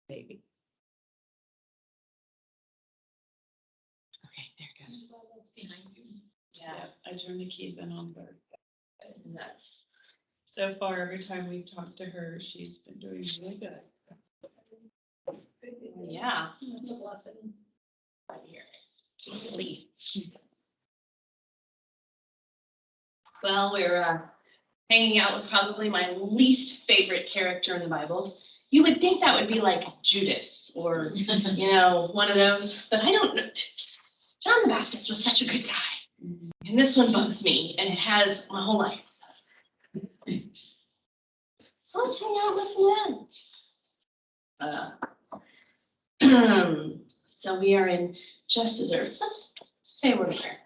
Maybe. Okay, there it goes. That's behind you. Yeah, I turned the keys in on Thursday. And that's, So far, every time we've talked to her, she's been doing really good. yeah, that's a blessing. Right here. Lee. Well, we're hanging out with probably my least favorite character in the Bible. You would think that would be like Judas or, one of those, but I don't know. John the Baptist was such a good guy. And this one bugs me, and it has my whole life. So let's hang out and listen in. So we are in Just Desserts. Let's say a word of prayer.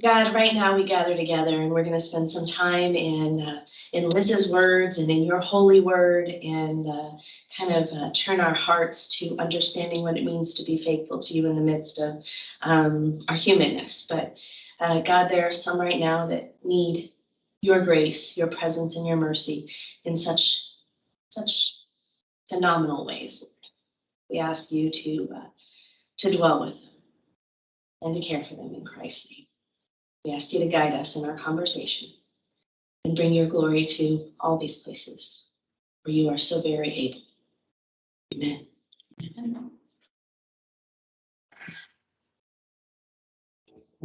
God, right now we gather together and we're going to spend some time in Liz's words and in your holy word and turn our hearts to understanding what it means to be faithful to you in the midst of our humanness. But God, there are some right now that need your grace, your presence, and your mercy in such phenomenal ways. We ask you to dwell with them and to care for them in Christ's name. We ask you to guide us in our conversation and bring your glory to all these places where you are so very able. Amen. Amen.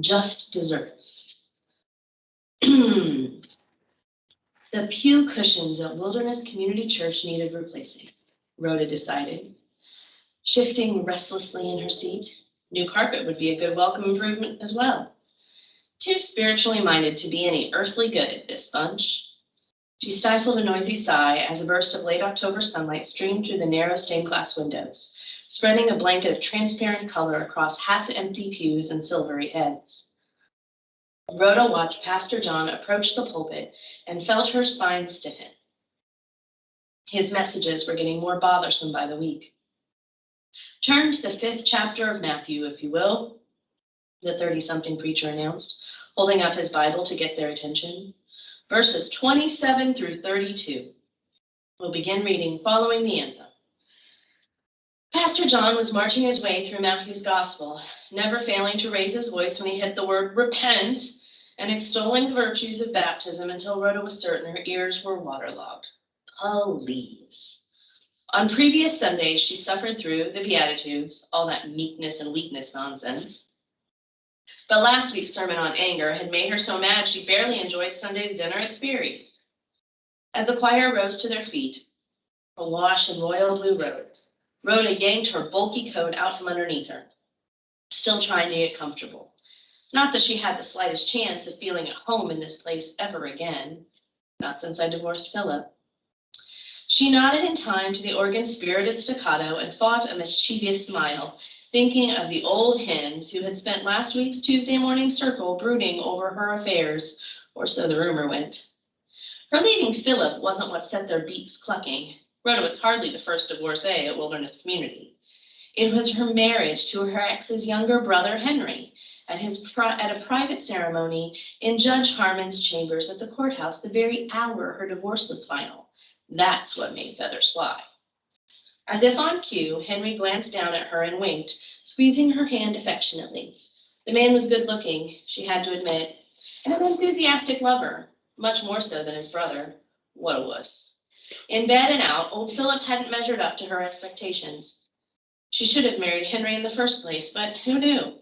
Just desserts. The pew cushions at Wilderness Community Church needed replacing, Rhoda decided. Shifting restlessly in her seat, new carpet would be a good welcome improvement as well. Too spiritually minded to be any earthly good, this bunch. She stifled a noisy sigh as a burst of late October sunlight streamed through the narrow stained glass windows, spreading a blanket of transparent color across half-empty pews and silvery heads. Rhoda watched Pastor John approach the pulpit and felt her spine stiffen. His messages were getting more bothersome by the week. Turn to the 5th chapter of Matthew, if you will, the 30-something preacher announced, holding up his Bible to get their attention. Verses 27 through 32. We'll begin reading following the anthem. Pastor John was marching his way through Matthew's gospel, never failing to raise his voice when he hit the word repent and extolling the virtues of baptism until Rhoda was certain her ears were waterlogged. Please. On previous Sundays, she suffered through the Beatitudes, all that meekness and weakness nonsense. But last week's sermon on anger had made her so mad she barely enjoyed Sunday's dinner at Sperry's. As the choir rose to their feet, awash in royal blue robes, Rhoda yanked her bulky coat out from underneath her, still trying to get comfortable. Not that she had the slightest chance of feeling at home in this place ever again, not since I divorced Philip. She nodded in time to the organ's spirited staccato and fought a mischievous smile, thinking of the old hens who had spent last week's Tuesday morning circle brooding over her affairs, or so the rumor went. Her leaving Philip wasn't what set their beaks clucking. Rhoda was hardly the first divorcee at Wilderness Community. It was her marriage to her ex's younger brother, Henry, at a private ceremony in Judge Harmon's chambers at the courthouse the very hour her divorce was final. That's what made feathers fly. As if on cue, Henry glanced down at her and winked, squeezing her hand affectionately. The man was good-looking, she had to admit, and an enthusiastic lover, much more so than his brother. What a wuss. In bed and out, old Philip hadn't measured up to her expectations. She should have married Henry in the first place, but who knew?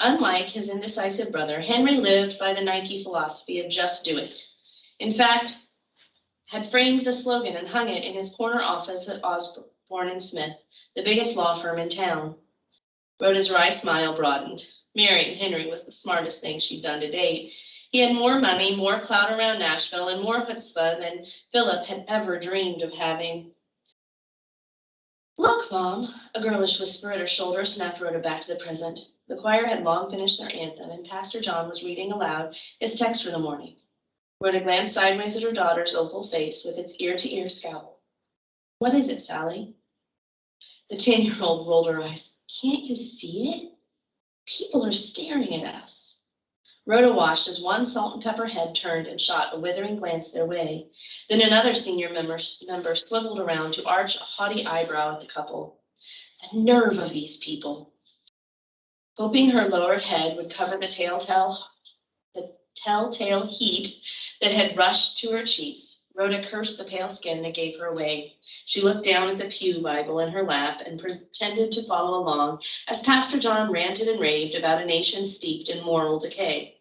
Unlike his indecisive brother, Henry lived by the Nike philosophy of just do it. In fact, had framed the slogan and hung it in his corner office at Osborne and Smith, the biggest law firm in town. Rhoda's wry smile broadened. Marrying Henry was the smartest thing she'd done to date. He had more money, more clout around Nashville, and more chutzpah than Philip had ever dreamed of having. Look, Mom, a girlish whisper at her shoulder snapped Rhoda back to the present. The choir had long finished their anthem, and Pastor John was reading aloud his text for the morning. Rhoda glanced sideways at her daughter's oval face with its ear-to-ear scowl. What is it, Sally? The 10-year-old rolled her eyes. Can't you see it? People are staring at us. Rhoda watched as one salt and pepper head turned and shot a withering glance their way. Then another senior member swiveled around to arch a haughty eyebrow at the couple. The nerve of these people. Hoping her lowered head would cover the telltale heat that had rushed to her cheeks, Rhoda cursed the pale skin that gave her away. She looked down at the pew Bible in her lap and pretended to follow along as Pastor John ranted and raved about a nation steeped in moral decay.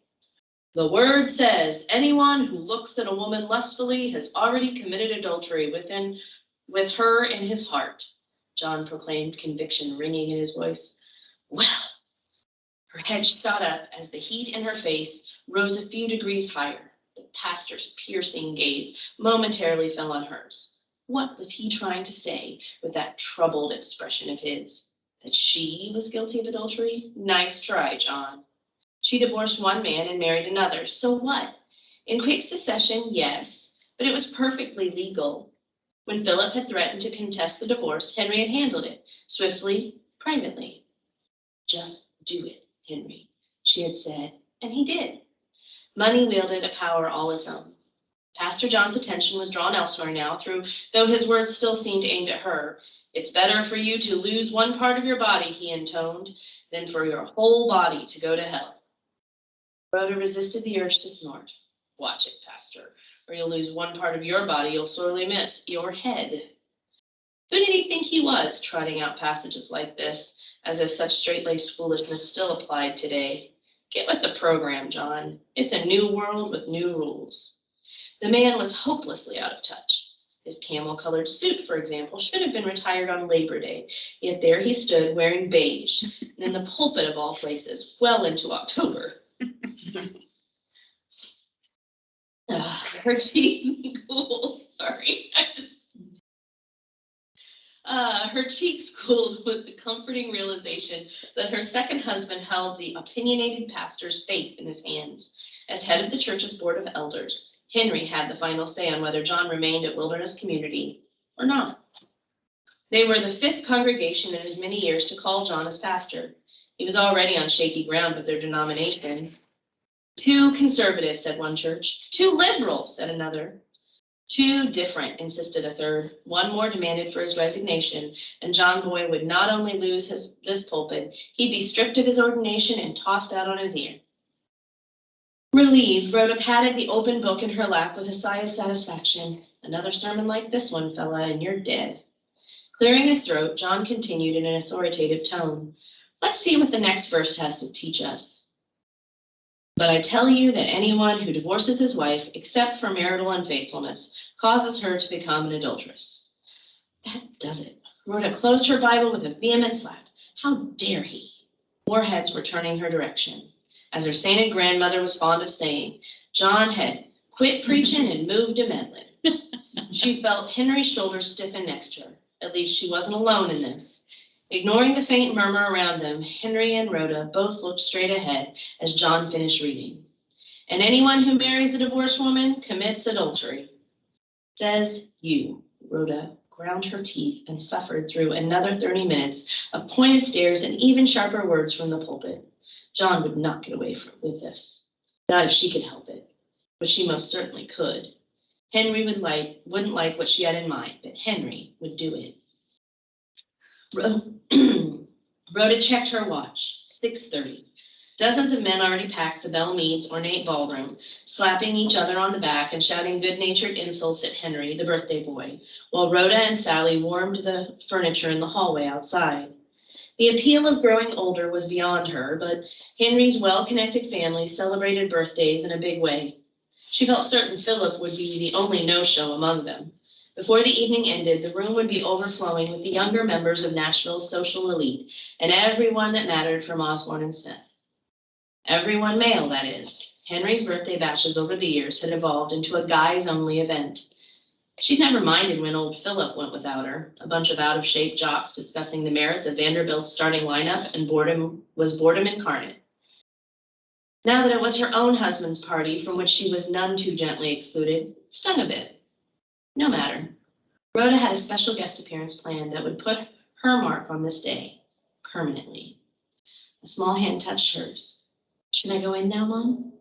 The word says, anyone who looks at a woman lustfully has already committed adultery with her in his heart, John proclaimed, conviction ringing in his voice. Well, her head shot up as the heat in her face rose a few degrees higher. The pastor's piercing gaze momentarily fell on hers. What was he trying to say with that troubled expression of his? That she was guilty of adultery? Nice try, John. She divorced one man and married another. So what? In quick succession, yes, but it was perfectly legal. When Philip had threatened to contest the divorce, Henry had handled it swiftly, privately. Just do it, Henry, she had said, and he did. Money wielded a power all its own. Pastor John's attention was drawn elsewhere now, though his words still seemed aimed at her. It's better for you to lose one part of your body, he intoned, than for your whole body to go to hell. Rhoda resisted the urge to snort. Watch it, Pastor, or you'll lose one part of your body you'll sorely miss, your head. Who did he think he was, trotting out passages like this, as if such straight-laced foolishness still applied today? Get with the program, John. It's a new world with new rules. The man was hopelessly out of touch. His camel-colored suit, for example, should have been retired on Labor Day, yet there he stood wearing beige, and in the pulpit of all places, well into October. Her cheeks cooled. Sorry, her cheeks cooled with the comforting realization that her second husband held the opinionated pastor's fate in his hands. As head of the church's board of elders, Henry had the final say on whether John remained at Wilderness Community or not. They were the fifth congregation in as many years to call John as pastor. He was already on shaky ground with their denomination. Too conservative, said one church. Too liberal, said another. Too different, insisted a third. One more demanded for his resignation, and John Boy would not only lose this pulpit, he'd be stripped of his ordination and tossed out on his ear. Relieved, Rhoda patted the open book in her lap with a sigh of satisfaction. Another sermon like this one, fella, and you're dead. Clearing his throat, John continued in an authoritative tone. Let's see what the next verse has to teach us. But I tell you that anyone who divorces his wife, except for marital unfaithfulness, causes her to become an adulteress. That does it. Rhoda closed her Bible with a vehement slap. How dare he? More heads were turning her direction. As her sainted grandmother was fond of saying, John had quit preaching and moved to meddling. She felt Henry's shoulders stiffen next to her. At least she wasn't alone in this. Ignoring the faint murmur around them, Henry and Rhoda both looked straight ahead as John finished reading. And anyone who marries a divorced woman commits adultery. Says you. Rhoda ground her teeth and suffered through another 30 minutes of pointed stares and even sharper words from the pulpit. John would not get away with this. Not if she could help it, but she most certainly could. Henry wouldn't like what she had in mind, but Henry would do it. Rhoda checked her watch. 6:30. Dozens of men already packed the Belle Meade's ornate ballroom, slapping each other on the back and shouting good-natured insults at Henry, the birthday boy, while Rhoda and Sally warmed the furniture in the hallway outside. The appeal of growing older was beyond her, but Henry's well-connected family celebrated birthdays in a big way. She felt certain Philip would be the only no-show among them. Before the evening ended, the room would be overflowing with the younger members of Nashville's social elite and everyone that mattered from Osborne and Smith. Everyone male, that is. Henry's birthday bashes over the years had evolved into a guys-only event. She'd never minded when old Philip went without her, a bunch of out-of-shape jocks discussing the merits of Vanderbilt's starting lineup, and boredom incarnate. Now that it was her own husband's party, from which she was none too gently excluded, it stung a bit. No matter. Rhoda had a special guest appearance planned that would put her mark on this day, permanently. A small hand touched hers. Should I go in now, Mom?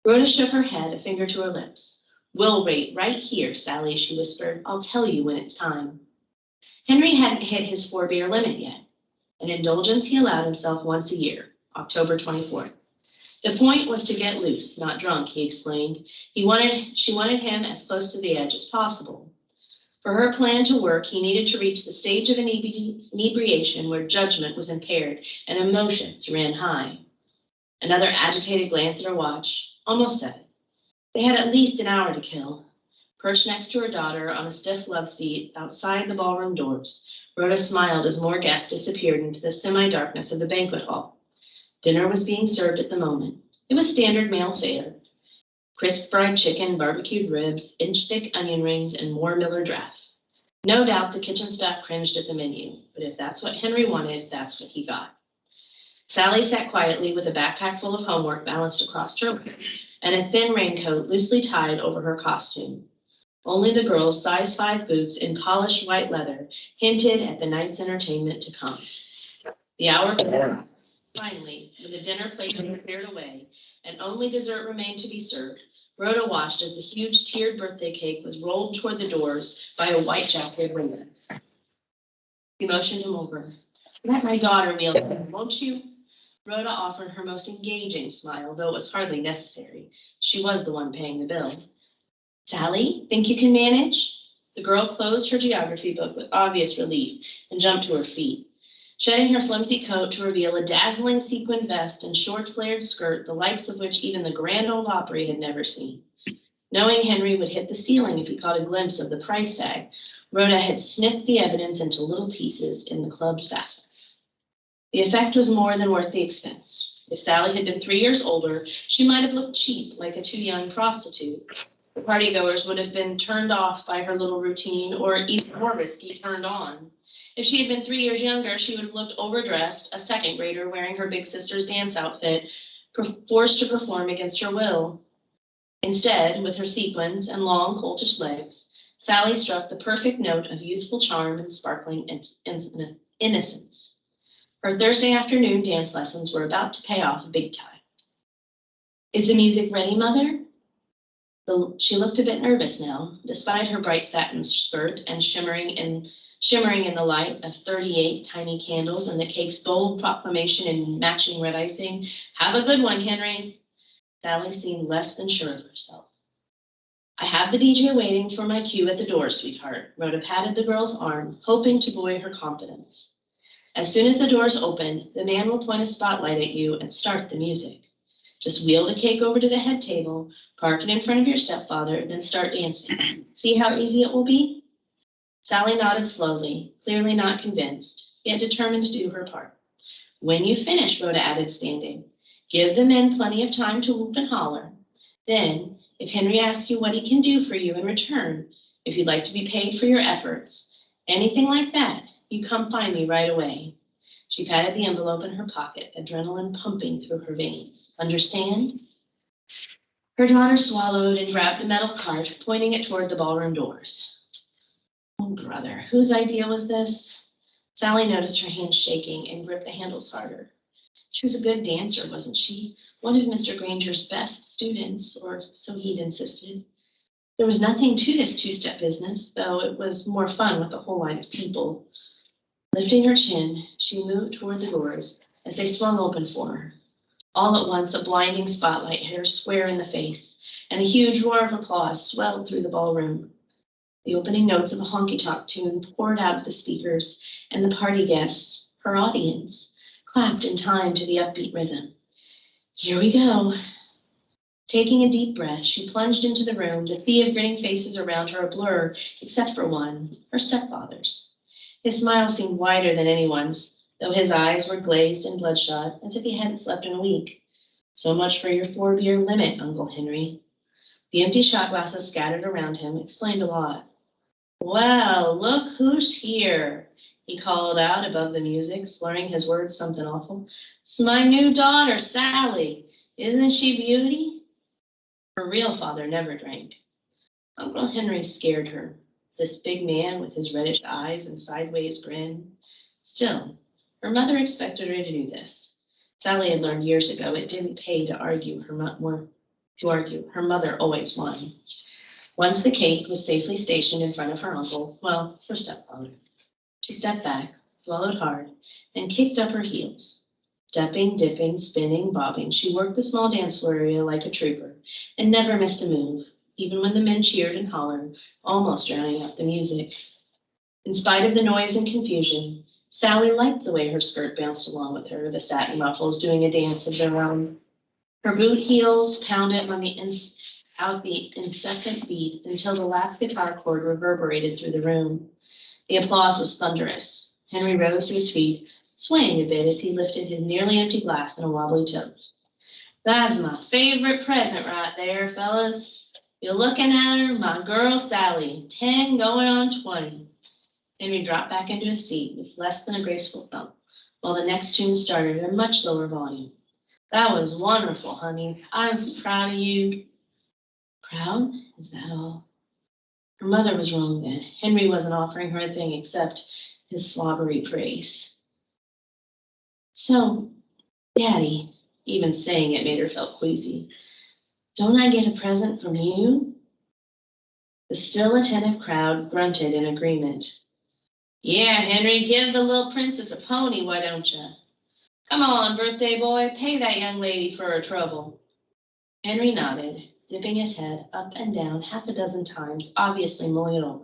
Rhoda shook her head, a finger to her lips. We'll wait right here, Sally, she whispered. I'll tell you when it's time. Henry hadn't hit his 4-beer limit yet, an indulgence he allowed himself once a year, October 24th. The point was to get loose, not drunk, he explained. She wanted him as close to the edge as possible. For her plan to work, he needed to reach the stage of inebriation where judgment was impaired and emotions ran high. Another agitated glance at her watch. Almost 7. They had at least an hour to kill. Perched next to her daughter on a stiff love seat outside the ballroom doors, Rhoda smiled as more guests disappeared into the semi-darkness of the banquet hall. Dinner was being served at the moment. It was standard male fare. Crisp fried chicken, barbecued ribs, inch-thick onion rings, and more Miller Draft. No doubt the kitchen staff cringed at the menu, but if that's what Henry wanted, that's what he got. Sally sat quietly with a backpack full of homework balanced across her lap and a thin raincoat loosely tied over her costume. Only the girls' size 5 boots in polished white leather hinted at the night's entertainment to come. The hour passed. Finally, with the dinner plate cleared away and only dessert remained to be served, Rhoda watched as the huge tiered birthday cake was rolled toward the doors by a white-jacketed waiter. She motioned him over. Let my daughter wheel in, won't you? Rhoda offered her most engaging smile, though it was hardly necessary. She was the one paying the bill. Sally, think you can manage? The girl closed her geography book with obvious relief and jumped to her feet. Shedding her flimsy coat to reveal a dazzling sequined vest and short flared skirt, the likes of which even the Grand Ole Opry had never seen. Knowing Henry would hit the ceiling if he caught a glimpse of the price tag, Rhoda had snipped the evidence into little pieces in the club's bathroom. The effect was more than worth the expense. If Sally had been 3 years older, she might have looked cheap, like a too young prostitute. The partygoers would have been turned off by her little routine, or even more risky, turned on. If she had been 3 years younger, she would have looked overdressed, a second grader wearing her big sister's dance outfit, forced to perform against her will. Instead, with her sequins and long, coltish legs, Sally struck the perfect note of youthful charm and sparkling innocence. Her Thursday afternoon dance lessons were about to pay off big time. Is the music ready, Mother? She looked a bit nervous now, despite her bright satin skirt and shimmering in the light of 38 tiny candles and the cake's bold proclamation in matching red icing. Have a good one, Henry. Sally seemed less than sure of herself. I have the DJ waiting for my cue at the door, sweetheart. Rhoda patted the girl's arm, hoping to buoy her confidence. As soon as the doors open, the man will point a spotlight at you and start the music. Just wheel the cake over to the head table, park it in front of your stepfather, then start dancing. See how easy it will be? Sally nodded slowly, clearly not convinced, yet determined to do her part. When you finish, Rhoda added, standing, give the men plenty of time to whoop and holler. Then, if Henry asks you what he can do for you in return, if you'd like to be paid for your efforts, anything like that, you come find me right away. She patted the envelope in her pocket, adrenaline pumping through her veins. Understand? Her daughter swallowed and grabbed the metal cart, pointing it toward the ballroom doors. Oh, brother, whose idea was this? Sally noticed her hands shaking and gripped the handles harder. She was a good dancer, wasn't she? One of Mr. Granger's best students, or so he'd insisted. There was nothing to this two-step business, though it was more fun with a whole line of people. Lifting her chin, she moved toward the doors as they swung open for her. All at once, a blinding spotlight hit her square in the face, and a huge roar of applause swelled through the ballroom. The opening notes of a honky-tonk tune poured out of the speakers, and the party guests, her audience, clapped in time to the upbeat rhythm. Here we go. Taking a deep breath, she plunged into the room, the sea of grinning faces around her a blur, except for one, her stepfather's. His smile seemed wider than anyone's, though his eyes were glazed and bloodshot, as if he hadn't slept in a week. So much for your 4-beer limit, Uncle Henry. The empty shot glasses scattered around him explained a lot. Well, look who's here, he called out above the music, slurring his words something awful. It's my new daughter, Sally. Isn't she beauty? Her real father never drank. Uncle Henry scared her, this big man with his reddish eyes and sideways grin. Still, her mother expected her to do this. Sally had learned years ago it didn't pay to argue. Her mother always won. Once the cake was safely stationed in front of her uncle, well, her stepfather, she stepped back, swallowed hard, and kicked up her heels. Stepping, dipping, spinning, bobbing, she worked the small dance floor area like a trooper and never missed a move, even when the men cheered and hollered, almost drowning out the music. In spite of the noise and confusion, Sally liked the way her skirt bounced along with her, the satin ruffles doing a dance of their own. Her boot heels pounded on out the incessant beat until the last guitar chord reverberated through the room. The applause was thunderous. Henry rose to his feet, swaying a bit as he lifted his nearly empty glass in a wobbly toast. That's my favorite present right there, fellas. You're looking at her, my girl Sally, 10 going on 20. Henry dropped back into his seat with less than a graceful thump, while the next tune started at a much lower volume. That was wonderful, honey. I'm so proud of you. Proud? Is that all? Her mother was wrong then. Henry wasn't offering her a thing except his slobbery praise. So, Daddy, even saying it made her feel queasy. Don't I get a present from you? The still attentive crowd grunted in agreement. Yeah, Henry, give the little princess a pony, why don't you? Come on, birthday boy, pay that young lady for her trouble. Henry nodded, dipping his head up and down half a dozen times, obviously mulling it over.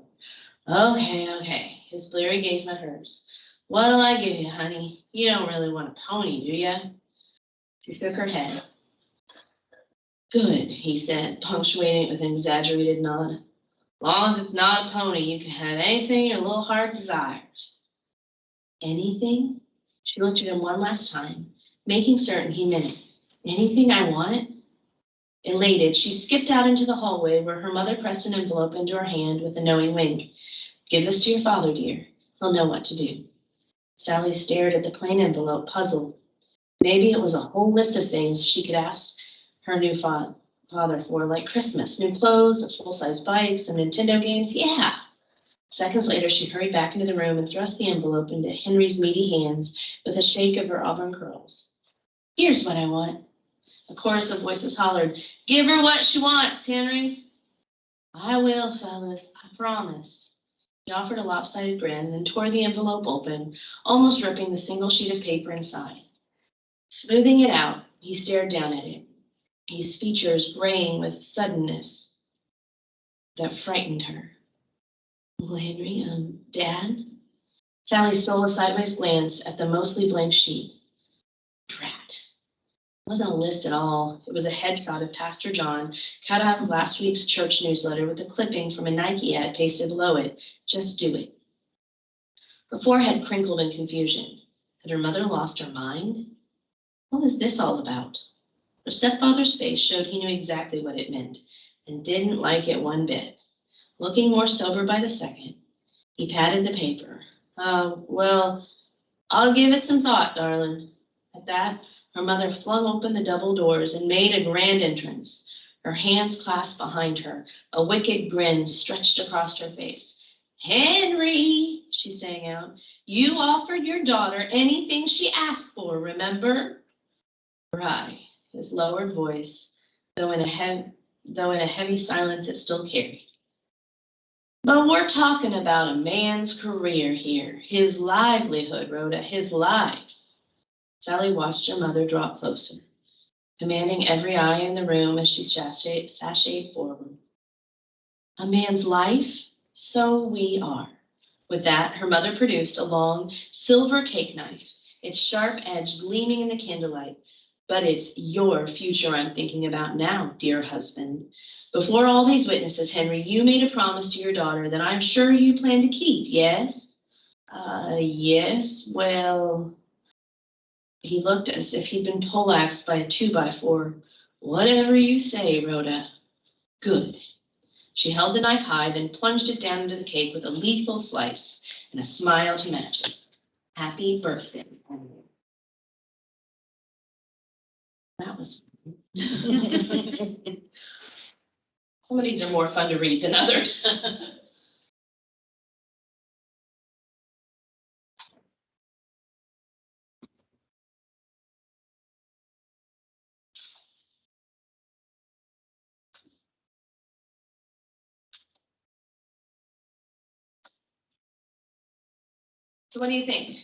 Okay. His bleary gaze met hers. What'll I give you, honey? You don't really want a pony, do you? She shook her head. Good, he said, punctuating it with an exaggerated nod. Long as it's not a pony, you can have anything your little heart desires. Anything? She looked at him one last time, making certain he meant it. Anything I want? Elated, she skipped out into the hallway where her mother pressed an envelope into her hand with a knowing wink. Give this to your father, dear. He'll know what to do. Sally stared at the plain envelope, puzzled. Maybe it was a whole list of things she could ask her new father for, like Christmas, new clothes, a full-size bike, some Nintendo games. Yeah. Seconds later, she hurried back into the room and thrust the envelope into Henry's meaty hands with a shake of her auburn curls. Here's what I want. A chorus of voices hollered, Give her what she wants, Henry. I will, fellas, I promise. He offered a lopsided grin and tore the envelope open, almost ripping the single sheet of paper inside. Smoothing it out, he stared down at it, his features graying with suddenness that frightened her. Uncle Henry, Dad? Sally stole a sideways glance at the mostly blank sheet. Drat. It wasn't a list at all. It was a headshot of Pastor John, cut out of last week's church newsletter with a clipping from a Nike ad pasted below it. Just do it. Her forehead crinkled in confusion. Had her mother lost her mind? What was this all about? Her stepfather's face showed he knew exactly what it meant and didn't like it one bit. Looking more sober by the second, he patted the paper. Well, I'll give it some thought, darling. At that, her mother flung open the double doors and made a grand entrance, her hands clasped behind her, a wicked grin stretched across her face. Henry, she sang out, you offered your daughter anything she asked for, remember? Right, his lowered voice, though in a heavy silence it still carried. But we're talking about a man's career here, his livelihood, Rhoda, his life. Sally watched her mother draw closer, commanding every eye in the room as she sashayed forward. A man's life? So we are. With that, her mother produced a long silver cake knife, its sharp edge gleaming in the candlelight. But it's your future I'm thinking about now, dear husband. Before all these witnesses, Henry, you made a promise to your daughter that I'm sure you plan to keep, yes? Yes, well... He looked as if he'd been poleaxed by a 2x4. Whatever you say, Rhoda. Good. She held the knife high, then plunged it down into the cake with a lethal slice and a smile to match it. Happy birthday, Henry. That was some of these are more fun to read than others. So what do you think?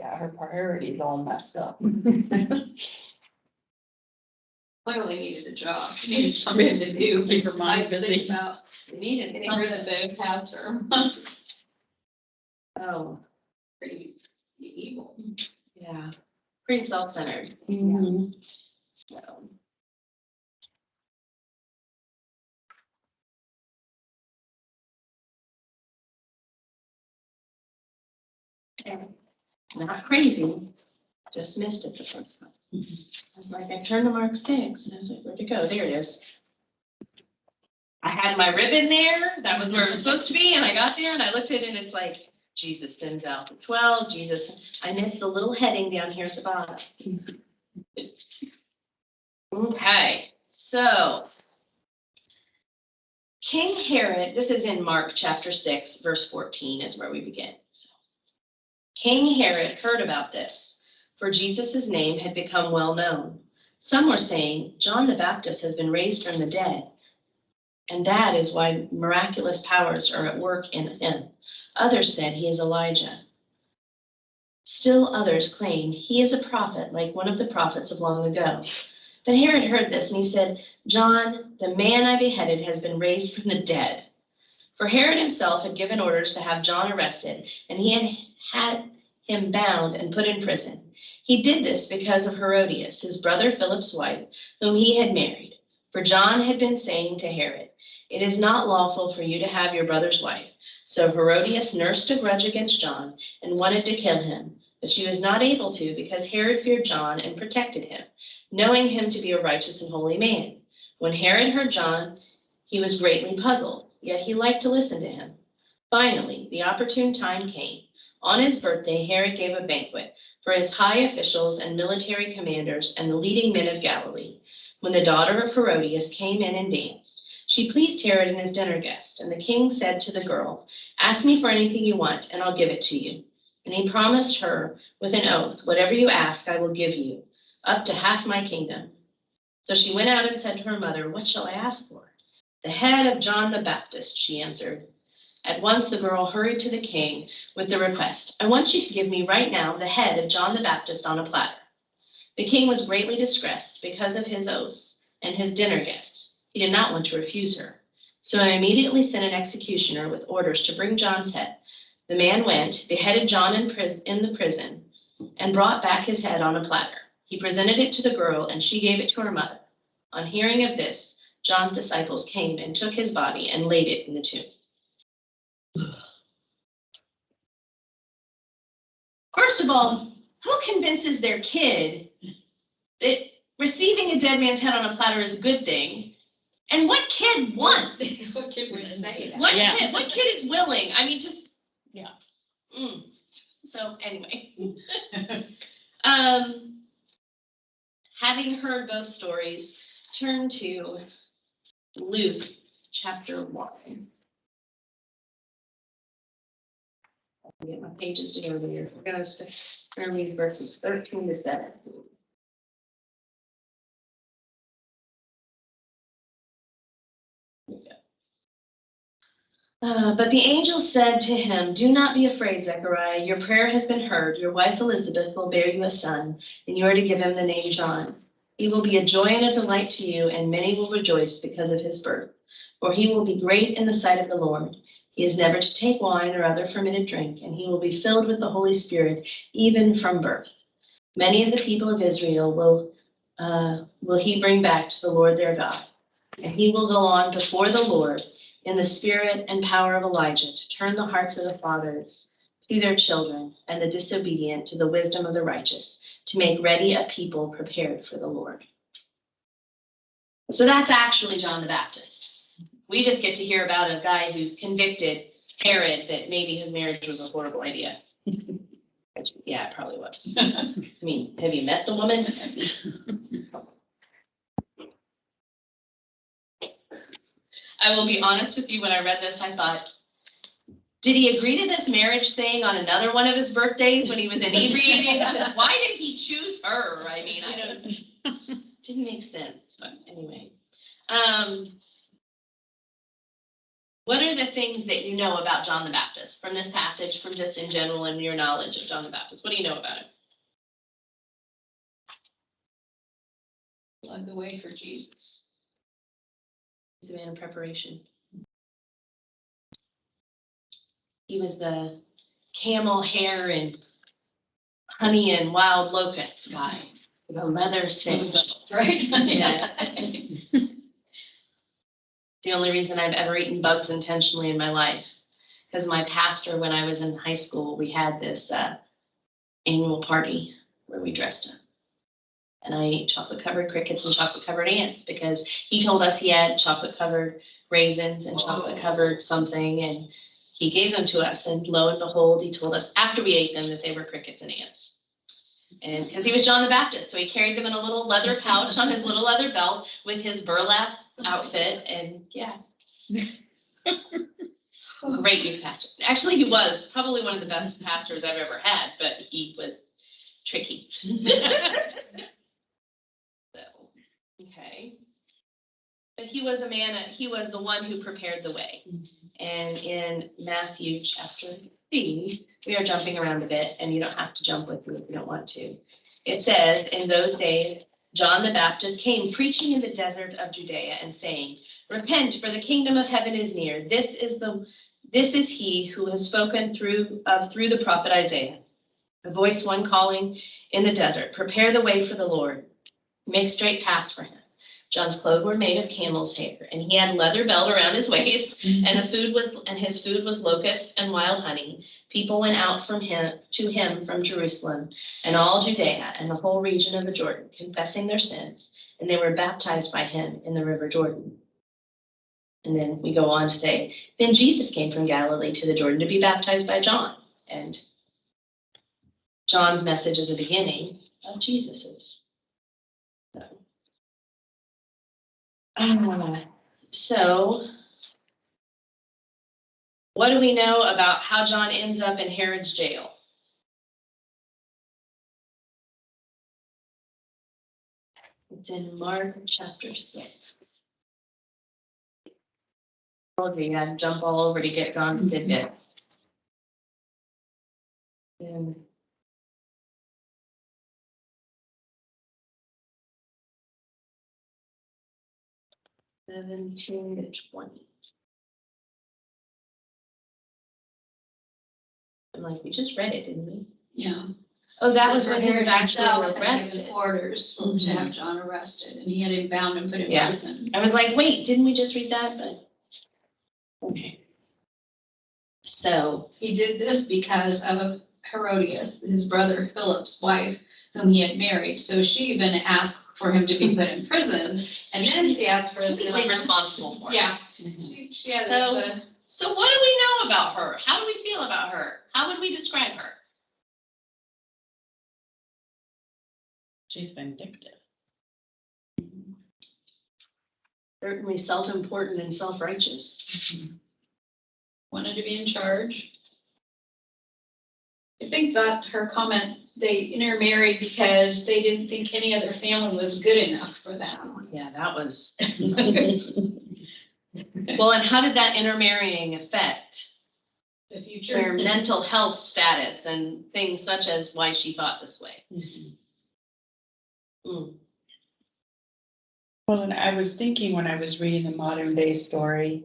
Yeah, her priorities all messed up. Clearly needed a job, needed something to do. Keep her mind besides think busy. About Needed something that they passed her. Oh, Pretty evil. yeah, pretty self-centered. Mhm. So. Not crazy, just missed it the first time. I was like, I turned to Mark 6, and I was like, where'd it go? There it is. I had my ribbon there, that was where it was supposed to be, and I got there, and I looked at it, and it's like, Jesus sends out the 12, Jesus, I missed the little heading down here at the bottom. Okay, so King Herod, this is in Mark chapter 6, verse 14 is where we begin. So, King Herod heard about this, for Jesus' name had become well known. Some were saying, John the Baptist has been raised from the dead, and that is why miraculous powers are at work in him. Others said he is Elijah. Still others claimed he is a prophet like one of the prophets of long ago. But Herod heard this, and he said, John, the man I beheaded, has been raised from the dead. For Herod himself had given orders to have John arrested, and he had him bound and put in prison. He did this because of Herodias, his brother Philip's wife, whom he had married. For John had been saying to Herod, it is not lawful for you to have your brother's wife. So Herodias nursed a grudge against John and wanted to kill him, but she was not able to because Herod feared John and protected him, knowing him to be a righteous and holy man. When Herod heard John, he was greatly puzzled, yet he liked to listen to him. Finally, the opportune time came. On his birthday, Herod gave a banquet for his high officials and military commanders and the leading men of Galilee. When the daughter of Herodias came in and danced, she pleased Herod and his dinner guest, and the king said to the girl, ask me for anything you want, and I'll give it to you. And he promised her with an oath, whatever you ask, I will give you, up to half my kingdom. So she went out and said to her mother, what shall I ask for? The head of John the Baptist, she answered. At once the girl hurried to the king with the request, I want you to give me right now the head of John the Baptist on a platter. The king was greatly distressed because of his oaths and his dinner guests. He did not want to refuse her. So he immediately sent an executioner with orders to bring John's head. The man went, beheaded John in the prison, and brought back his head on a platter. He presented it to the girl, and she gave it to her mother. On hearing of this, John's disciples came and took his body and laid it in the tomb. First of all, who convinces their kid that receiving a dead man's head on a platter is a good thing? And what kid wants? What kid would say that? What kid is willing? I mean, just. Yeah. So anyway. Having heard both stories, turn to Luke chapter 1. I'll get my pages to go over here. We're going to read verses 13 to 17. But the angel said to him, do not be afraid, Zechariah. Your prayer has been heard. Your wife Elizabeth will bear you a son, and you are to give him the name John. He will be a joy and a delight to you, and many will rejoice because of his birth. For he will be great in the sight of the Lord. He is never to take wine or other fermented drink, and he will be filled with the Holy Spirit even from birth. Many of the people of Israel will he bring back to the Lord their God, and he will go on before the Lord in the spirit and power of Elijah, to turn the hearts of the fathers to their children and the disobedient to the wisdom of the righteous, to make ready a people prepared for the Lord. So that's actually John the Baptist. We just get to hear about a guy who's convicted Herod that maybe his marriage was a horrible idea. Which, yeah, it probably was. I mean, have you met the woman? I will be honest with you, when I read this, I thought, did he agree to this marriage thing on another one of his birthdays when he was inebriated? Why did he choose her? I mean, I don't. didn't make sense, but anyway. What are the things that you know about John the Baptist from this passage, from just in general and your knowledge of John the Baptist? What do you know about him? Led the way for Jesus. He's a man of preparation. He was the camel hair and honey and wild locust guy, with a leather cinch. Right? Yes. The only reason I've ever eaten bugs intentionally in my life, because my pastor, when I was in high school, we had this annual party where we dressed up. And I ate chocolate-covered crickets and chocolate-covered ants because he told us he had chocolate-covered raisins and chocolate-covered something, and he gave them to us. And lo and behold, he told us after we ate them that they were crickets and ants. And it's because he was John the Baptist, so he carried them in a little leather pouch on his little leather belt with his burlap outfit, and yeah. Great youth pastor. Actually, he was probably one of the best pastors I've ever had, but he was tricky. So, okay. But he was a man, he was the one who prepared the way. And in Matthew chapter 3, we are jumping around a bit, and you don't have to jump with me if you don't want to. It says, in those days, John the Baptist came preaching in the desert of Judea and saying, repent, for the kingdom of heaven is near. This is he who has spoken through the prophet Isaiah. The voice one calling in the desert, prepare the way for the Lord, make straight paths for him. John's clothes were made of camel's hair, and he had a leather belt around his waist, and his food was locust and wild honey. People went out to him from Jerusalem and all Judea and the whole region of the Jordan, confessing their sins, and they were baptized by him in the river Jordan. And then we go on to say, then Jesus came from Galilee to the Jordan to be baptized by John. And John's message is a beginning of Jesus's. So, what do we know about how John ends up in Herod's jail? It's in Mark chapter 6. You got to jump all over to get John's tidbits. And 17 to 20. I'm like, we just read it, didn't we? Yeah. Oh, that was when he was actually Himself had arrested. given orders to have John arrested, and he had him bound and put in Yeah. prison. I was like, wait, didn't we just read that? But okay. So He did this because of Herodias, his brother Philip's wife, whom he had married. So she even asked for him to be put in prison, and then she asked for his completely responsible for it. Yeah. She had the. So what do we know about her? How do we feel about her? How would we describe her? She's vindictive. Certainly self-important and self-righteous. Wanted to be in charge. I think that her comment, they intermarried because they didn't think any other family was good enough for them. Yeah, that was. Well, and how did that intermarrying affect The future. their mental health status and things such as why she thought this way? Mm. Well, and I was thinking when I was reading the modern day story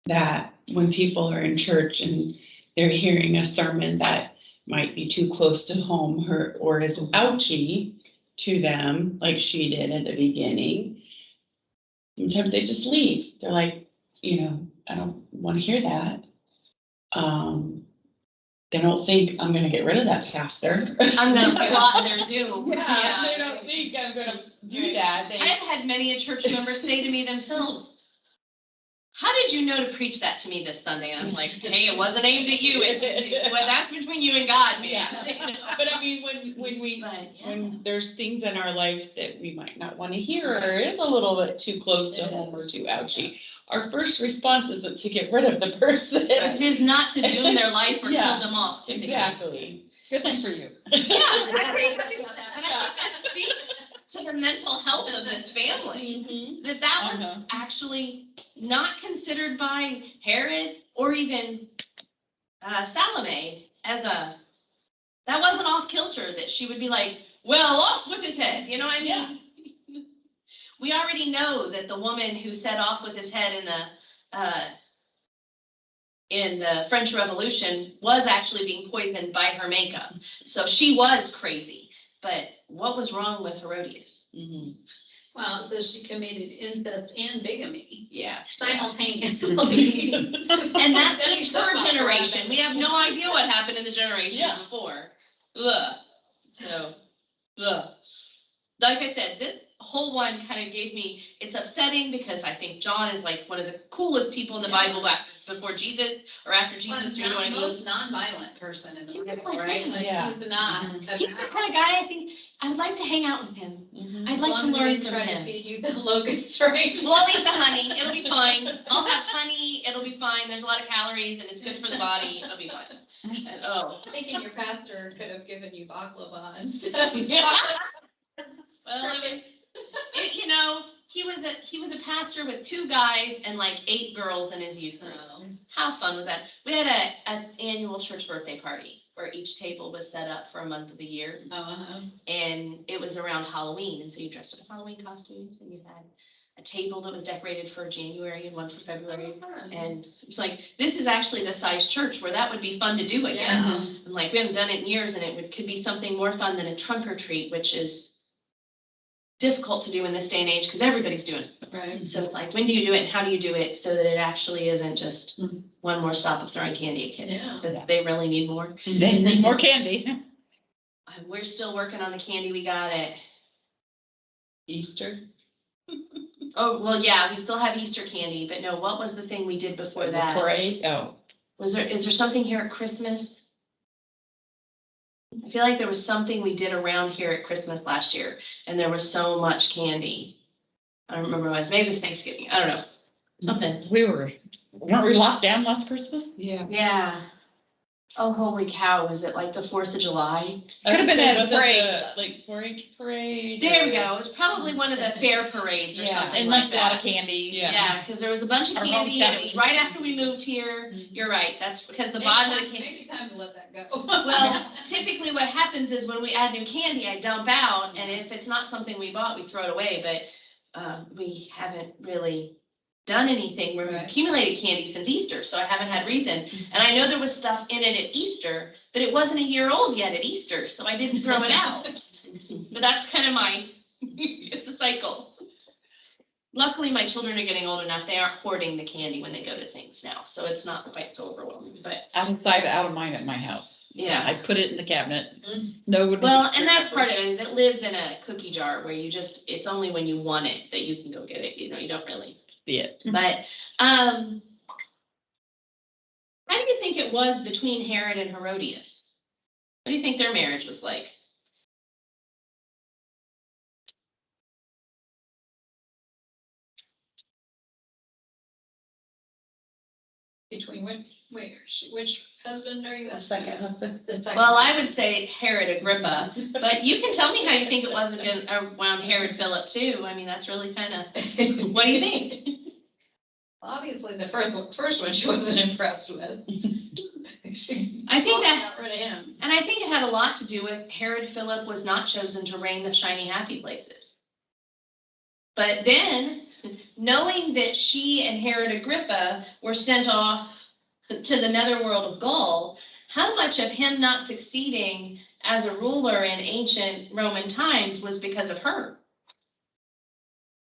that when people are in church and they're hearing a sermon that might be too close to home or is ouchy to them, like she did at the beginning, sometimes they just leave. They're like, I don't want to hear that. They don't think I'm going to get rid of that pastor. I'm going to plot their doom. Yeah, they don't think I'm going to do that. I've had many a church member say to me themselves, how did you know to preach that to me this Sunday? And I was like, hey, it wasn't aimed at you. Well, that's between you and God, man. Yeah. But I mean, when there's things in our life that we might not want to hear or is a little bit too close to home or too ouchy, our first response isn't to get rid of the person. It is not to doom their life or Yeah. kill them off. Typically. Exactly. Good thing for you. Yeah, I agree with that. And I think that speaks to the mental health of this family. That was actually not considered by Herod or even Salome as that wasn't off kilter, that she would be like, well, off with his head, you know what I mean? Yeah. We already know that the woman who set off with his head in the French Revolution was actually being poisoned by her makeup. So she was crazy. But what was wrong with Herodias? Well, it says she committed incest and bigamy Yeah. simultaneously. And that's just her generation. We have no idea what happened in the generation before. Ugh. So, ugh. Like I said, this whole one kind of gave me, it's upsetting because I think John is like one of the coolest people in the Bible back before Jesus or after Jesus. You know what I mean? Most non-violent person in the Bible, right? Like, he's not. He's the kind of guy I think I would like to hang out with him. I'd like to learn from try him. to feed you the locusts, right? Well, I'll eat the honey. It'll be fine. I'll have honey. It'll be fine. There's a lot of calories and it's good for the body. It'll be fine. And, Thinking your pastor could have given you baklava instead. Well, you know, he was a pastor with 2 guys and like 8 girls in his youth group. How fun was that? We had an annual church birthday party where each table was set up for a month of the year. And it was around Halloween. And so you dressed up in Halloween costumes and you had a table that was decorated for January and one for February. And it's like, this is actually the size church where that would be fun to do again. And like, we haven't done it in years and could be something more fun than a trunk or treat, which is difficult to do in this day and age because everybody's doing it. Right. So it's like, when do you do it and how do you do it so that it actually isn't just one more stop of throwing candy at kids? Because they really need more. They need more candy. We're still working on the candy we got at Easter. Oh, well, yeah, we still have Easter candy, but no, what was the thing we did before that? Parade. Oh. Is there something here at Christmas? I feel like there was something we did around here at Christmas last year, and there was so much candy. I don't remember what it was. Maybe it was Thanksgiving. I don't know. Something. Weren't we locked down last Christmas? Yeah. Yeah. Oh, holy cow. Was it like the 4th of July? Could have been at a parade. Like 4-H parade. There we go. It was probably one of the fair parades or something and like a lot of candy. Yeah, because there was a bunch of candy and it was right after we moved here. You're right. That's because the bottom of the candy. Maybe time to let that go. Well, typically what happens is when we add new candy, I dump out, and if it's not something we bought, we throw it away, but we haven't really done anything. We've accumulated candy since Easter, so I haven't had reason. And I know there was stuff in it at Easter, but it wasn't a year old yet at Easter, so I didn't throw it out. But that's kind of it's a cycle. Luckily, my children are getting old enough. They aren't hoarding the candy when they go to things now, so it's not quite so overwhelming. But out of sight, out of mind at my house. Yeah, I put it in the cabinet. Nobody. Well, and that's part of it, is it lives in a cookie jar where it's only when you want it that you can go get it. You know, you don't really see it. But how do you think it was between Herod and Herodias? What do you think their marriage was like? Between which husband are you The asking? second husband. The second. Well, I would say Herod Agrippa, but you can tell me how you think it was around Herod Philip too. I mean, that's really kind of, what do you think? Obviously, the first one she wasn't impressed with. I think that, got rid of him. and I think it had a lot to do with Herod Philip was not chosen to reign the shiny happy places. But then, knowing that she and Herod Agrippa were sent off to the netherworld of Gaul, how much of him not succeeding as a ruler in ancient Roman times was because of her?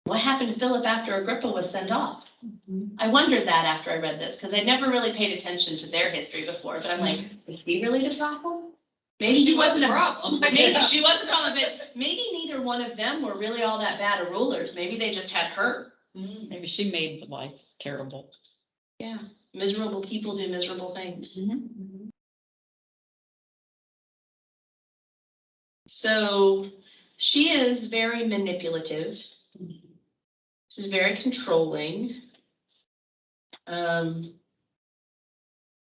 What happened to Philip after Agrippa was sent off? I wondered that after I read this, because I never really paid attention to their history before, but I'm like, is he really the problem? Maybe he wasn't a problem. Maybe she was a problem, but maybe neither one of them were really all that bad of rulers. Maybe they just had her. Maybe she made life terrible. Yeah, miserable people do miserable things. So she is very manipulative. She's very controlling.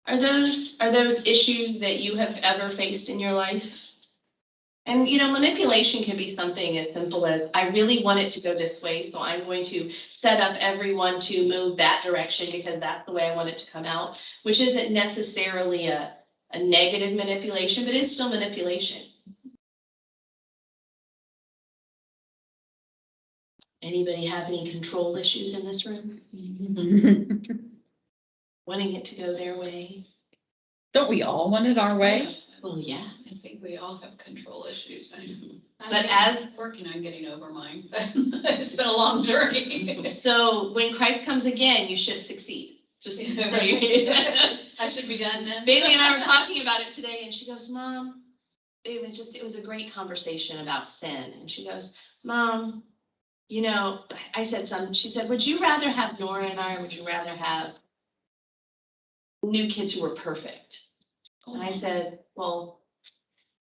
Are those issues that you have ever faced in your life? And, you know, manipulation can be something as simple as, I really want it to go this way, so I'm going to set up everyone to move that direction because that's the way I want it to come out, which isn't necessarily a negative manipulation, but it's still manipulation. Anybody have any control issues in this room? Wanting it to go their way? Don't we all want it our way? Well, yeah. I think we all have control issues. But as Working on getting over mine, but it's been a long journey. so when Christ comes again, you should succeed. Just so you I should be done then. Bailey and I were talking about it today, and she goes, Mom, it was a great conversation about sin. And she goes, Mom, you know, I said something. She said, would you rather have Nora and I, or would you rather have new kids who were perfect? And I said, well,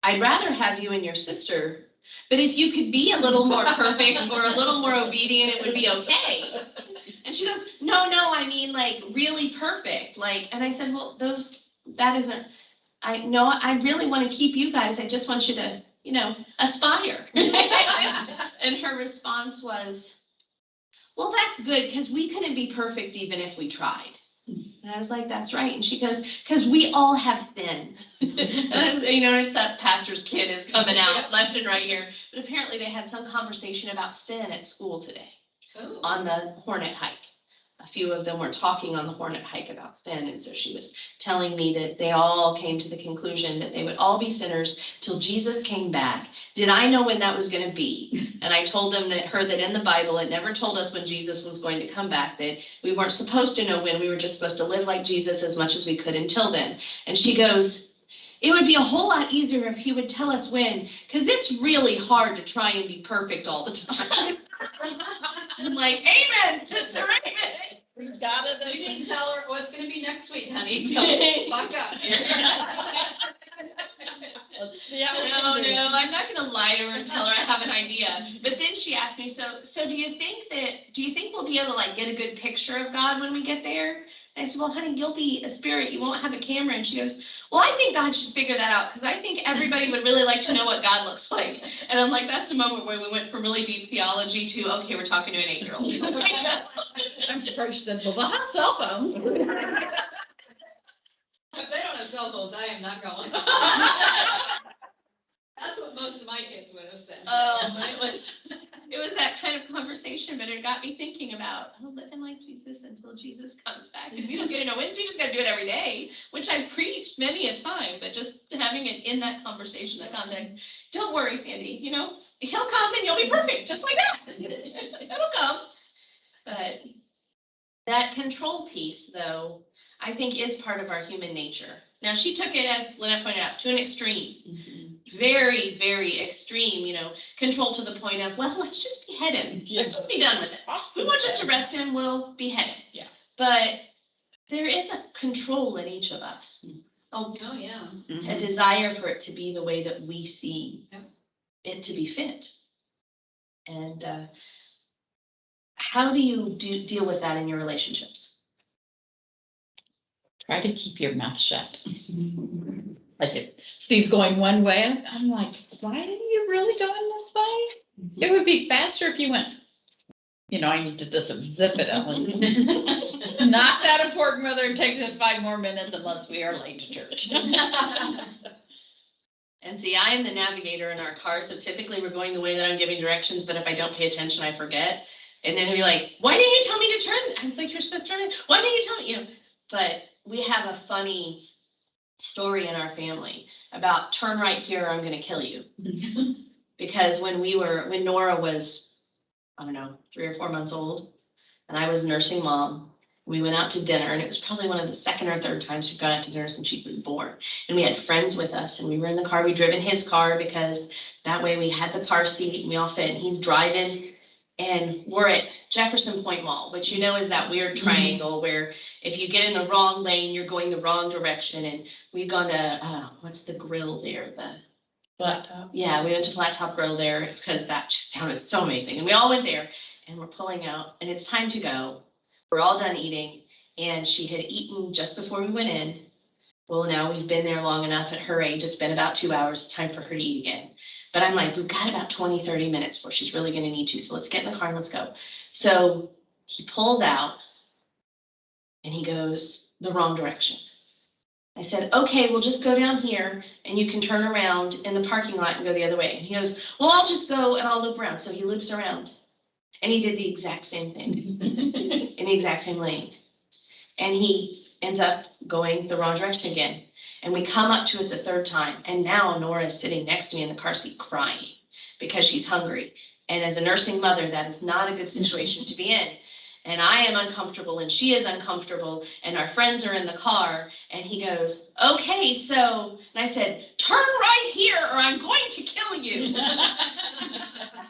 I'd rather have you and your sister, but if you could be a little more perfect or a little more obedient, it would be okay. And she goes, no, I mean like really perfect. Like, and I said, well, that isn't, I really want to keep you guys. I just want you to, you know, aspire. And her response was, well, that's good because we couldn't be perfect even if we tried. And I was like, that's right. And she goes, because we all have sin. And, you know, it's that pastor's kid is coming out left and right here. But apparently they had some conversation about sin at school today on the Hornet hike. A few of them were talking on the Hornet hike about sin. And so she was telling me that they all came to the conclusion that they would all be sinners till Jesus came back. Did I know when that was going to be? And I told them that in the Bible, it never told us when Jesus was going to come back, that we weren't supposed to know when. We were just supposed to live like Jesus as much as we could until then. And she goes, it would be a whole lot easier if he would tell us when, because it's really hard to try and be perfect all the time. I'm like, amen, sister, amen. We got it. So you didn't tell her what's gonna be next week, honey. Fuck up. No, I'm not gonna lie to her and tell her I have an idea. But then she asked me, so do you think we'll be able to like get a good picture of God when we get there? And I said, well, honey, you'll be a spirit, you won't have a camera. And she goes, well, I think God should figure that out because I think everybody would really like to know what God looks like. And I'm like, that's the moment where we went from really deep theology to, okay, we're talking to an 8-year-old. I'm surprised she said, well, they'll have cell phone. If they don't have cell phones, I am not going. That's what most of my kids would have said. It was that kind of conversation, but it got me thinking about living like Jesus until Jesus comes back. And we don't get to know when, so we just got to do it every day, which I've preached many a time, but just having it in that conversation, that context. Don't worry, Sandy, you know, he'll come and you'll be perfect, just like that. It'll come. But that control piece, though, I think is part of our human nature. Now, she took it, as Lynette pointed out, to an extreme. Very, very extreme, you know, control to the point of, well, let's just behead him. Let's just be done with it. If we want just to arrest him, we'll behead him. Yeah. But there is a control in each of us. Oh, yeah. A desire for it to be the way that we see it to be fit. And how do you deal with that in your relationships? Try to keep your mouth shut. Like if Steve's going one way, and I'm like, why are you really going this way? It would be faster if you went, you know, I need to just zip it. I'm like, it's not that important whether it takes us 5 more minutes unless we are late to church. And see, I am the navigator in our car, so typically we're going the way that I'm giving directions, but if I don't pay attention, I forget. And then he'll be like, why didn't you tell me to turn? I was like, you're supposed to turn it. Why didn't you tell me? You know, but we have a funny story in our family about turn right here, or I'm going to kill you. Because when Nora was, I don't know, 3 or 4 months old, and I was nursing mom, we went out to dinner, and it was probably one of the 2nd or 3rd times we've gone out to dinner since she'd been born. And we had friends with us, and we were in the car. We drove in his car because that way we had the car seat and we all fit, and he's driving. And we're at Jefferson Point Mall, which you know is that weird triangle where if you get in the wrong lane, you're going the wrong direction. And we've gone to, what's the grill there? The Flat Top. Yeah, we went to Flat Top Grill there because that just sounded so amazing. And we all went there and we're pulling out and it's time to go. We're all done eating and she had eaten just before we went in. Well, now we've been there long enough at her age. It's been about 2 hours. It's time for her to eat again. But I'm like, we've got about 20, 30 minutes before she's really gonna need to, so let's get in the car and let's go. So he pulls out and he goes the wrong direction. I said, okay, we'll just go down here and you can turn around in the parking lot and go the other way. And he goes, well, I'll just go and I'll loop around. So he loops around and he did the exact same thing in the exact same lane. And he ends up going the wrong direction again. And we come up to it the third time. And now Nora is sitting next to me in the car seat crying because she's hungry. And as a nursing mother, that is not a good situation to be in. And I am uncomfortable and she is uncomfortable and our friends are in the car and he goes, okay, so, and I said, turn right here or I'm going to kill you.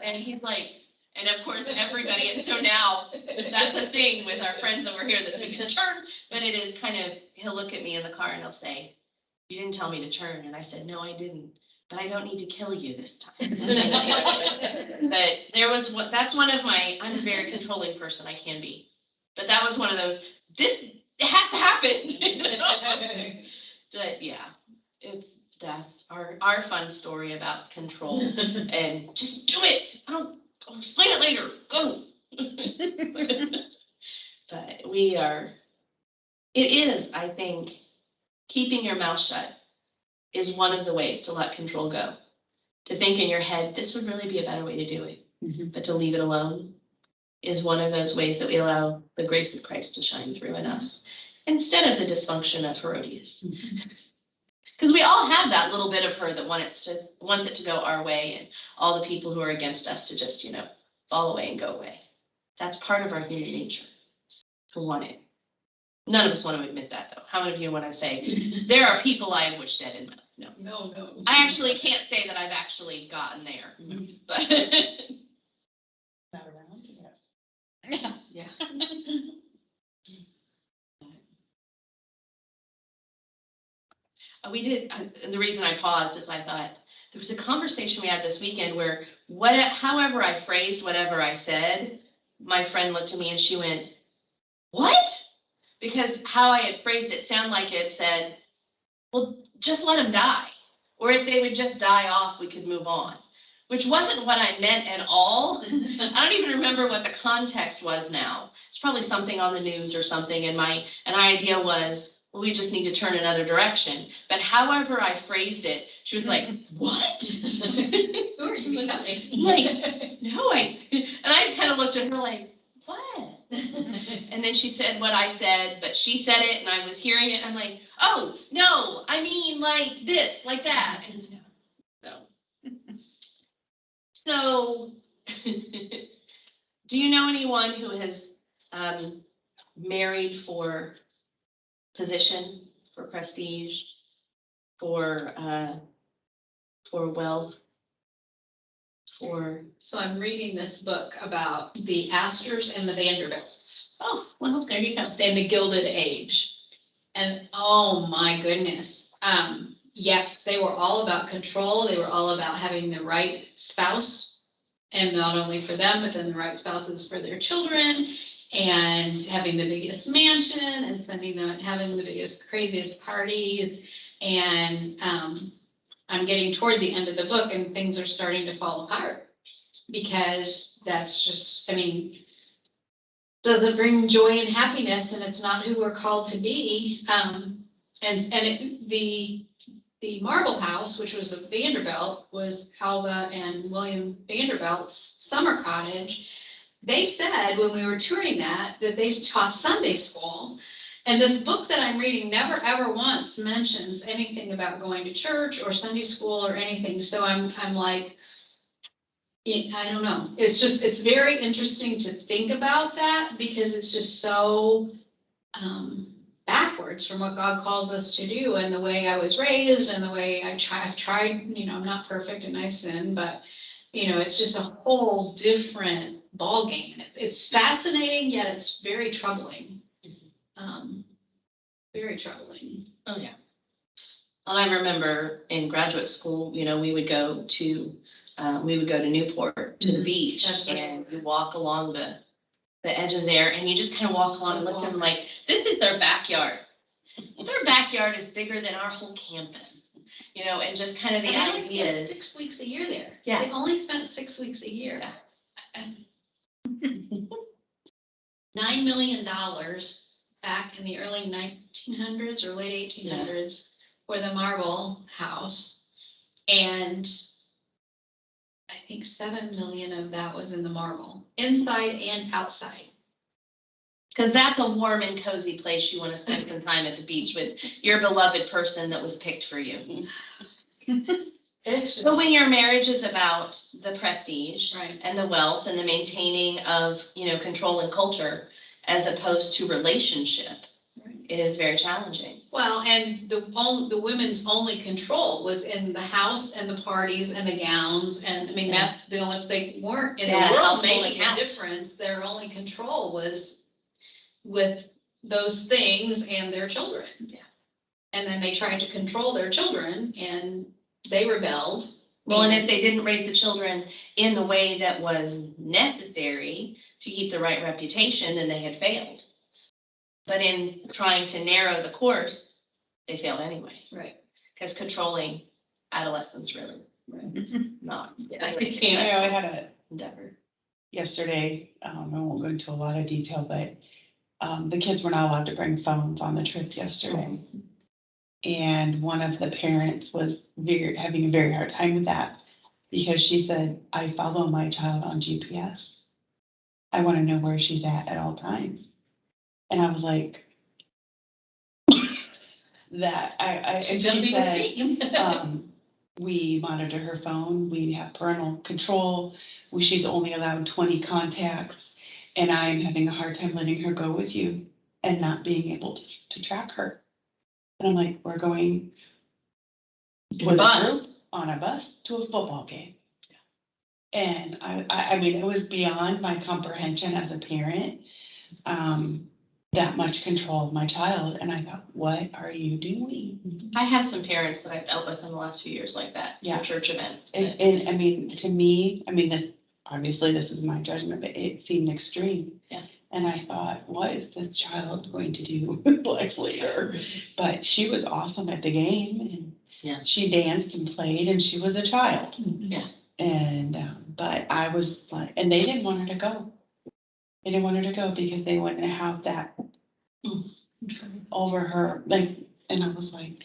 And he's like, and of course everybody, and so now that's a thing with our friends over here that's like, turn, but it is kind of, he'll look at me in the car and he'll say, you didn't tell me to turn. And I said, no, I didn't. But I don't need to kill you this time. But there was what, that's one of my, I'm a very controlling person, I can be. But that was one of those, it has to happen. But yeah, that's our fun story about control and just do it. I'll explain it later, go. But it is, I think, keeping your mouth shut is one of the ways to let control go. To think in your head, this would really be a better way to do it. Mhm. But to leave it alone is one of those ways that we allow the grace of Christ to shine through in us, instead of the dysfunction of Herodias. Because we all have that little bit of her that wants it to go our way, and all the people who are against us to just, fall away and go away. That's part of our human nature, to want it. None of us want to admit that, though. How many of you want to say, there are people I have wished dead in my life? No. No. I actually can't say that I've actually gotten there, but Not around, yes. yeah. We did, and the reason I paused is I thought, there was a conversation we had this weekend where however I phrased whatever I said, my friend looked at me and she went, what? Because how I had phrased it sounded like it said, well, just let them die. Or if they would just die off, we could move on. Which wasn't what I meant at all. I don't even remember what the context was now. It's probably something on the news or something, and my idea was, well, we just need to turn another direction. But however I phrased it, she was like, what? Who are you becoming? Like, no, and I kind of looked at her like, what? And then she said what I said, but she said it and I was hearing it. And I'm like, oh, no, I mean like this, like that. And so, do you know anyone who has married for position, for prestige, for wealth, for? So I'm reading this book about the Astors and the Vanderbilts. Oh, well, there you go. In the Gilded Age. And oh my goodness. Yes, they were all about control. They were all about having the right spouse. And not only for them, but then the right spouses for their children. And having the biggest mansion and having the biggest, craziest parties. And I'm getting toward the end of the book and things are starting to fall apart. Because that's just, doesn't bring joy and happiness, and it's not who we're called to be. The Marble House, which was a Vanderbilt, was Alva and William Vanderbilt's summer cottage. They said when we were touring that they taught Sunday school. And this book that I'm reading never ever once mentions anything about going to church or Sunday school or anything. So I'm like, I don't know. It's very interesting to think about that because it's just so backwards from what God calls us to do and the way I was raised and the way I've tried, I'm not perfect and I sin, but it's just a whole different ballgame. It's fascinating, yet it's very troubling. Very troubling. Oh yeah. And I remember in graduate school, we would go to Newport to the beach. That's right. And you walk along the edge of there and you just kind of walk along and look at them like, this is their backyard. Their backyard is bigger than our whole campus. and just kind of the And they only spent ideas. 6 weeks a year there. Yeah. They only spent 6 weeks a year. $9 million back in the early 1900s or late 1800s for the Marble House. And I think 7 million of that was in the marble, inside and outside. Because that's a warm and cozy place you want to spend some time at the beach with your beloved person that was picked for you. It's just. So when your marriage is about the prestige Right. and the wealth and the maintaining of, control and culture, as opposed to relationship, it is very challenging. Well, and the women's only control was in the house and the parties and the gowns, and I mean, that's the only, if they weren't in the Yeah, world household making a account. difference, their only control was with those things and their children. Yeah. And then they tried to control their children and they rebelled. Well, and if they didn't raise the children in the way that was necessary to keep the right reputation, then they had failed. But in trying to narrow the course, they failed anyway. Right. Because controlling adolescents really is not I a can't. I had a endeavor. yesterday, I won't go into a lot of detail, but the kids were not allowed to bring phones on the trip yesterday. And one of the parents was having a very hard time with that because she said, I follow my child on GPS. I want to know where she's at all times. And I was like, that She's gonna be with me. We monitor her phone, we have parental control, she's only allowed 20 contacts, and I'm having a hard time letting her go with you and not being able to track her. And I'm like, we're going with a group on a bus to a football game. And I mean, it was beyond my comprehension as a parent, that much control of my child. And I thought, what are you doing? I have some parents that I've dealt with in the last few years like that, Yeah. for church events. And I mean, to me, this, obviously this is my judgment, but it seemed extreme. Yeah. And I thought, what is this child going to do life later? But she was awesome at the game and Yeah. she danced and played and she was a child. Yeah. And, but I was like, and they didn't want her to go. They didn't want her to go because they wouldn't have that over her, like, and I was like,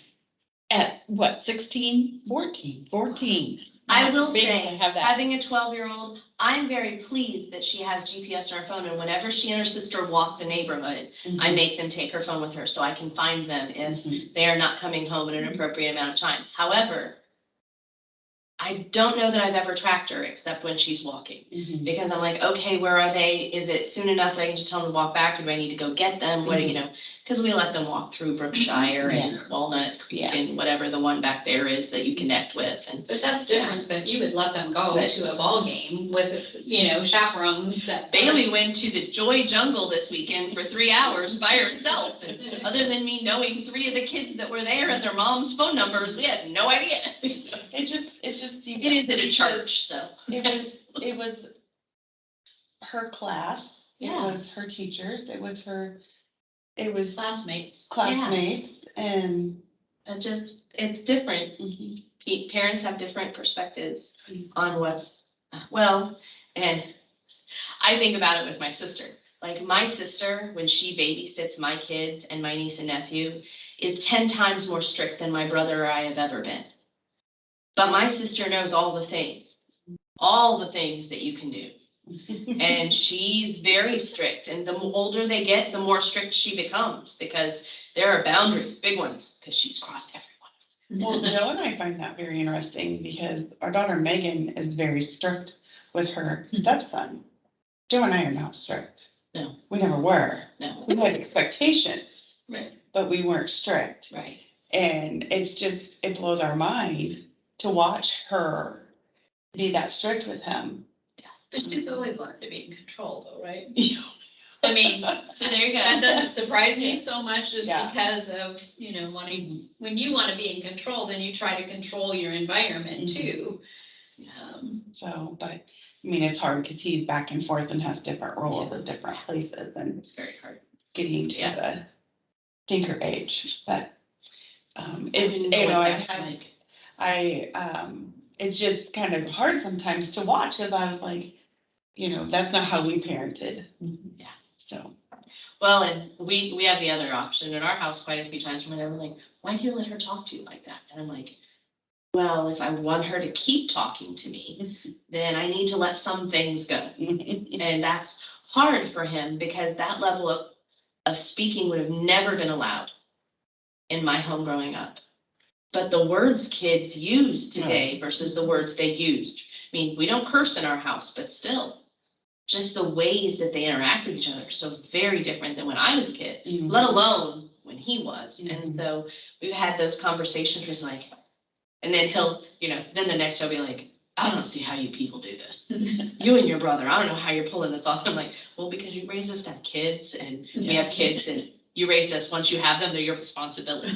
At what, 16, 14. 14? I will Being able say, to have that. having a 12-year-old, I'm very pleased that she has GPS on her phone, and whenever she and her sister walk the neighborhood, I make them take her phone with her so I can find them if Mhm. they are not coming home at an appropriate amount of time. However, I don't know that I've ever tracked her except when she's walking, Mhm. because I'm like, okay, where are they? Is it soon enough that I can just tell them to walk back, or do I need to go get them? What do you know? Because we let them walk through Brookshire and Walnut Creek Yeah. and whatever the one back there is that you connect with, and But that's different than you would let them go Right. to a ball game with, chaperones that. Bailey went to the Joy Jungle this weekend for 3 hours by herself. And other than me knowing 3 of the kids that were there and their mom's phone numbers, we had no idea. It just seemed. It is at a church, so. It was her class, it Yeah. was her teachers, it was Classmates. classmates and. It's different. Parents have different perspectives Mhm. on what's, well, and I think about it with my sister. Like my sister, when she babysits my kids and my niece and nephew, is 10 times more strict than my brother or I have ever been. But my sister knows all the things that you can do. And she's very strict, and the older they get, the more strict she becomes, because there are boundaries, big ones, because she's crossed everyone. Well, Joe and I find that very interesting because our daughter Megan is very strict with her stepson. Joe and I are not strict. No. We never were. No, We had expectations, Right. but we weren't strict. right. And it blows our mind to watch her be that strict with him. But she's always wanted to be in control though, right? Yeah. I mean, So there you that go. doesn't surprise me so much just Yeah. because of, wanting, when you want to be in control, then you try to control your environment Mhm. too. So, but, it's hard because he's back and forth and has different roles Yeah. at different places and It's very hard. getting to Yeah. the tinker age, but. I It's, didn't know what I've that's had, like. It's just kind of hard sometimes to watch, because I was like, that's not how we parented. Yeah. So, Well, and we have the other option in our house quite a few times when they're like, why do you let her talk to you like that? And I'm like, well, if I want her to keep talking to me, then I need to let some things go. And that's hard for him because that level of speaking would have never been allowed in my home growing up. But the words kids use today versus the words they used. I mean, we don't curse in our house, but still, just the ways that they interact with each other are so very different than when I was a kid, let alone when he was. And so we've had those conversations where it's like, and then he'll, then the next he'll be like, I don't see how you people do this. You and your brother, I don't know how you're pulling this off. I'm like, well, because you raised us to have kids and we have kids and you raised us, once you have them, they're your responsibility.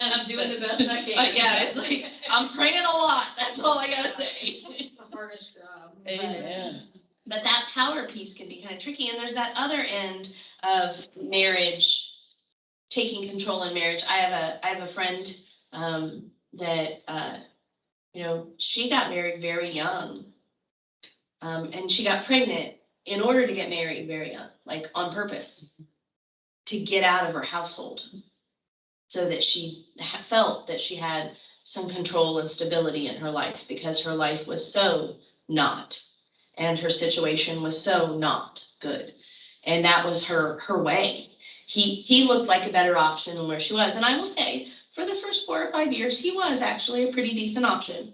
And I'm doing the best I can. Yeah, it's like, I'm praying a lot. That's all I gotta say. It's the hardest job. Amen. But that power piece can be kind of tricky. And there's that other end of marriage, taking control in marriage. I have a friend that she got married very young. And she got pregnant in order to get married very young, like on purpose, to get out of her household, so that she felt that she had some control and stability in her life, because her life was so not, and her situation was so not good. And that was her way. He looked like a better option than where she was. And I will say, for the first 4 or 5 years, he was actually a pretty decent option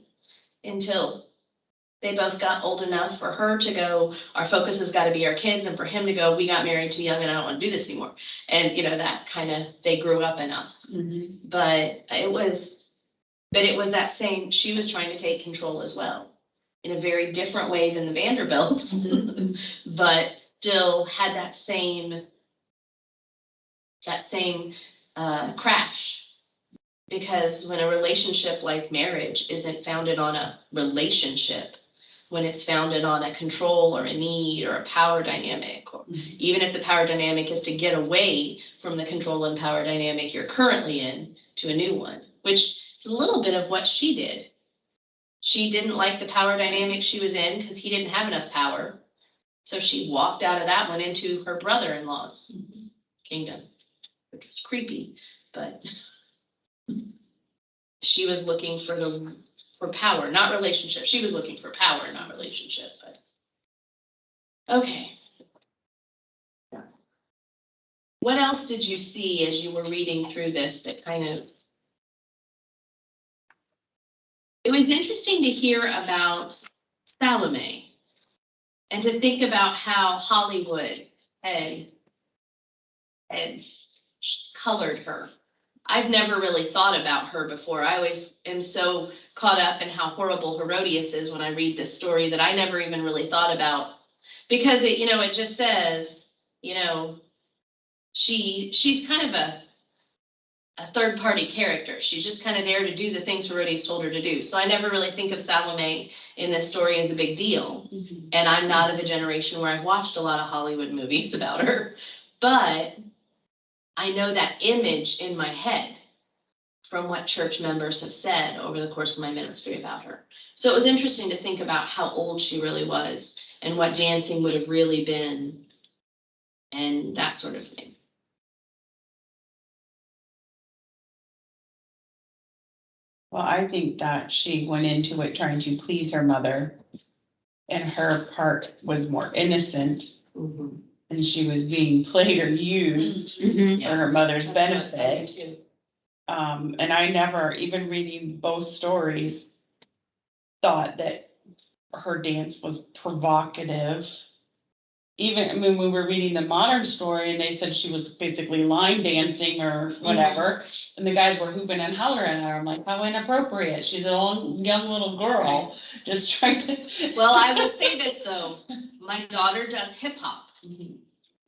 until they both got old enough for her to go, our focus has got to be our kids, and for him to go, we got married too young and I don't want to do this anymore. And that kind of, they grew up enough. But it was that same, she was trying to take control as well, in a very different way than the Vanderbilts, but still had that same crash. Because when a relationship like marriage isn't founded on a relationship, when it's founded on a control or a need or a power dynamic, or even if the power dynamic is to get away from the control and power dynamic you're currently in to a new one, which is a little bit of what she did. She didn't like the power dynamic she was in because he didn't have enough power. So she walked out of that one into her brother-in-law's kingdom, which was creepy, but she was looking for power, not relationship. She was looking for power, not relationship. But okay. What else did you see as you were reading through this that kind of? It was interesting to hear about Salome and to think about how Hollywood had colored her. I've never really thought about her before. I always am so caught up in how horrible Herodias is when I read this story that I never even really thought about, because it just says, she's kind of a third party character. She's just kind of there to do the things Herodias told her to do. So I never really think of Salome in this story as a big deal. And I'm not of a generation where I've watched a lot of Hollywood movies about her, but I know that image in my head from what church members have said over the course of my ministry about her. So it was interesting to think about how old she really was and what dancing would have really been and that sort of thing. Well, I think that she went into it trying to please her mother, and her part was more innocent, and she was being played or used for her mother's benefit. And I never, even reading both stories, thought that her dance was provocative. Even, when we were reading the modern story and they said she was basically line dancing or whatever, and the guys were hooping and hollering at her, I'm like, how inappropriate. She's a young little girl, just trying to. Well, I will say this though, my daughter does hip hop.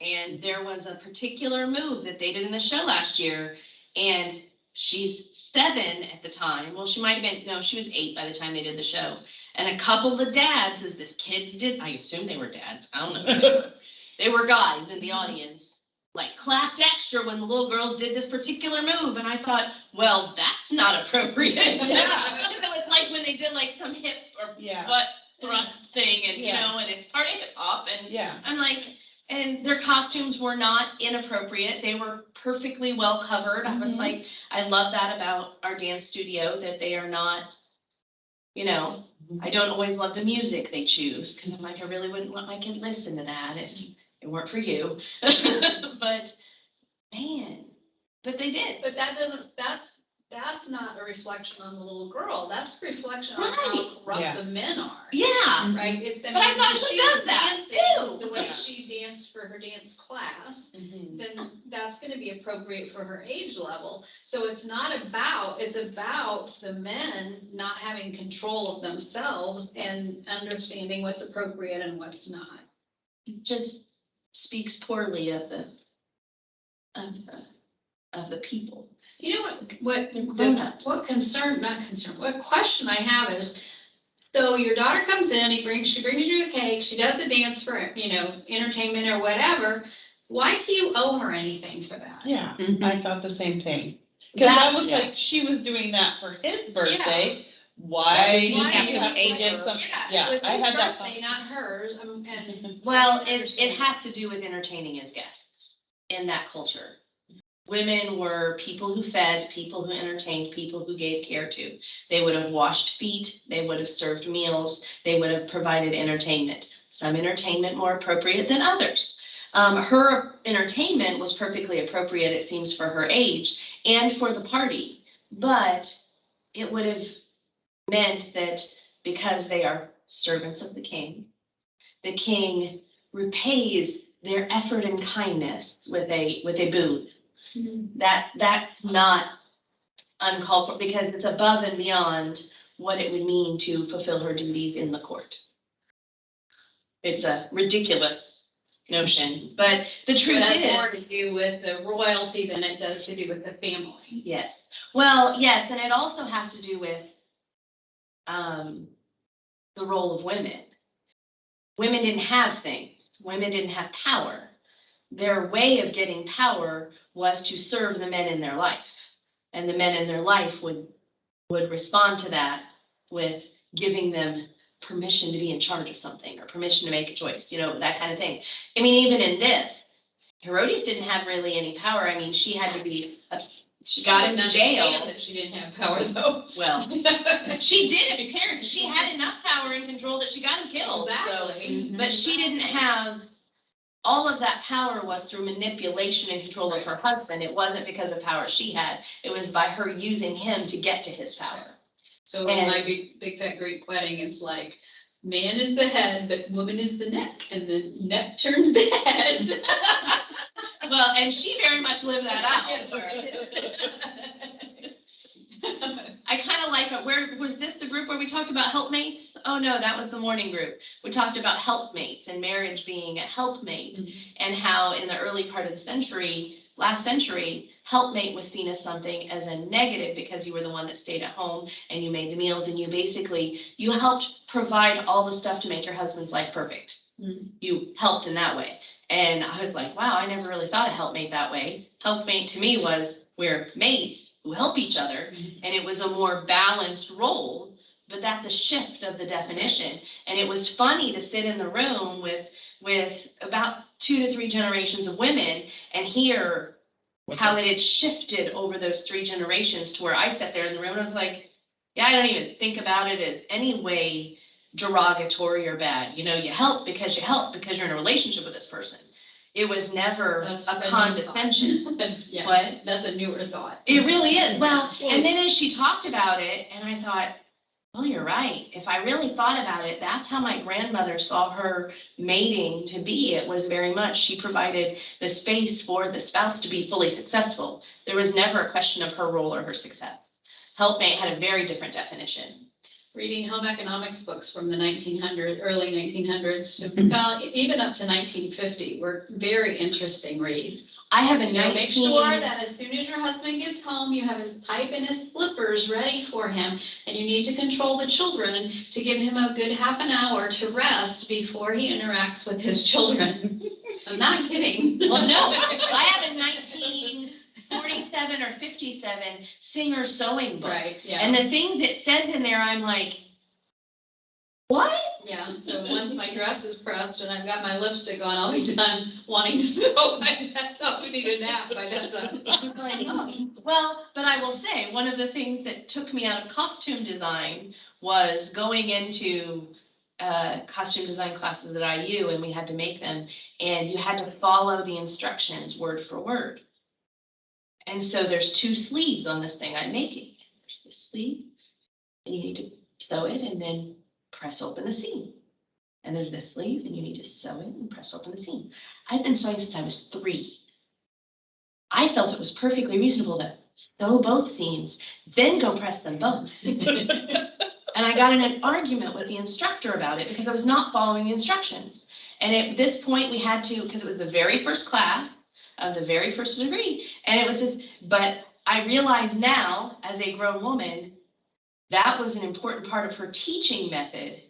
And there was a particular move that they did in the show last year, and she's 7 at the time. Well, she might have been, no, she was 8 by the time they did the show. And a couple of dads, as this kids did, I assume they were dads, I don't know. They were guys in the audience, like clapped extra when the little girls did this particular move. And I thought, well, that's not appropriate. Yeah. Because it was like when they did like some hip or Yeah. butt thrust thing and, you Yeah. know, and it's part of hip hop. And Yeah. I'm like, and their costumes were not inappropriate. They were perfectly well covered. I was Mhm. like, I love that about our dance studio, that they are not, you know, I don't always love the music they choose, because I'm like, I really wouldn't want my kid listen to that if it weren't for you. But man, but they did. But that's not a reflection on the little girl, that's a reflection on how Right. corrupt Yeah. the men are. Yeah, Right? But I thought, if who she was does that, dancing too? The way Yeah. she danced for her dance class, Mhm. then that's gonna be appropriate for her age level. So it's about the men not having control of themselves and understanding what's appropriate and what's not. it just speaks poorly of the people. You know what, They're grown-ups. what question I have is, so your daughter comes in, she brings you a cake, she does the dance for, entertainment or whatever. Why do you owe her anything for that? Yeah, Mhm. I thought the same thing. Cause that was Yeah. like, she was doing that for his birthday. Why do you Why have do to you give pay some? Yeah, Yeah, it was I his had that birthday, not hers, and. Well, I it understand has to do with entertaining his guests in that culture. Women were people who fed, people who entertained, people who gave care to. They would have washed feet, they would have served meals, they would have provided entertainment. Some entertainment more appropriate than others. Her entertainment was perfectly appropriate, it seems, for her age and for the party. But it would have meant that because they are servants of the king repays their effort and kindness with a boon. That's not uncalled for, because it's above and beyond what it would mean to fulfill her duties in the court. It's a ridiculous notion, but the It truth has more is, to do with the royalty than it does to do with the family. yes. Well, yes, and it also has to do with the role of women. Women didn't have things. Women didn't have power. Their way of getting power was to serve the men in their life. And the men in their life would respond to that with giving them permission to be in charge of something or permission to make a choice, that kind of thing. I mean, even in this, Herodes didn't have really any power. I mean, she had to be, she got into jail. That she didn't have power though. Well, she did, apparently. She had enough power and control that she got him killed. So, Exactly. but she didn't have, all of that power was through manipulation and control of her husband. It wasn't because of power she had. It was by her using him to get to his power. So in my big fat Greek wedding, it's like, man is the head, but woman is the neck, and the neck turns the head. Well, and she very much lived that out. I kind of like it. Where was this the group where we talked about helpmates? Oh no, that was the morning group. We talked about helpmates and marriage being a helpmate, and how in the early part of the century, last century, helpmate was seen as something as a negative because you were the one that stayed at home and you made the meals and you helped provide all the stuff to make your husband's life perfect. You helped in that way. And I was like, wow, I never really thought of helpmate that way. Helpmate to me was we're mates who help each other, and it was a more balanced role, but that's a shift of the definition. And it was funny to sit in the room with about 2 to 3 generations of women and hear how it had shifted over those 3 generations to where I sat there in the room and I was like, yeah, I don't even think about it as any way derogatory or bad. You help because you're in a relationship with this person. It was never a condescension. Yeah, What? that's a newer thought. It really is. Well, and then as she talked about it, and I thought, well, you're right. If I really thought about it, that's how my grandmother saw her mating to be. It was very much, she provided the space for the spouse to be fully successful. There was never a question of her role or her success. Helpmate had a very different definition. reading home economics books from the 1900s, early 1900s to, well, even up to 1950 were very interesting reads. I have a You know, 19. make sure that as soon as your husband gets home, you have his pipe and his slippers ready for him, and you need to control the children to give him a good half an hour to rest before he interacts with his children. I'm not kidding. Well, no, I have a 1947 or 57 Singer sewing book. Right, yeah. And the things it says in there, I'm like, what? Yeah, so once my dress is pressed and I've got my lipstick on, I'll be done wanting to sew. That's how we need a nap by that time. I was like, oh. Well, but I will say, one of the things that took me out of costume design was going into costume design classes at IU, and we had to make them, and you had to follow the instructions word for word. And so there's 2 sleeves on this thing I'm making. There's this sleeve, and you need to sew it and then press open the seam. And there's this sleeve, and you need to sew it and press open the seam. I've been sewing since I was 3. I felt it was perfectly reasonable to sew both seams, then go press them both. And I got in an argument with the instructor about it because I was not following the instructions. And at this point we had to, because it was the very first class of the very first degree. And it was this, but I realize now as a grown woman, that was an important part of her teaching method,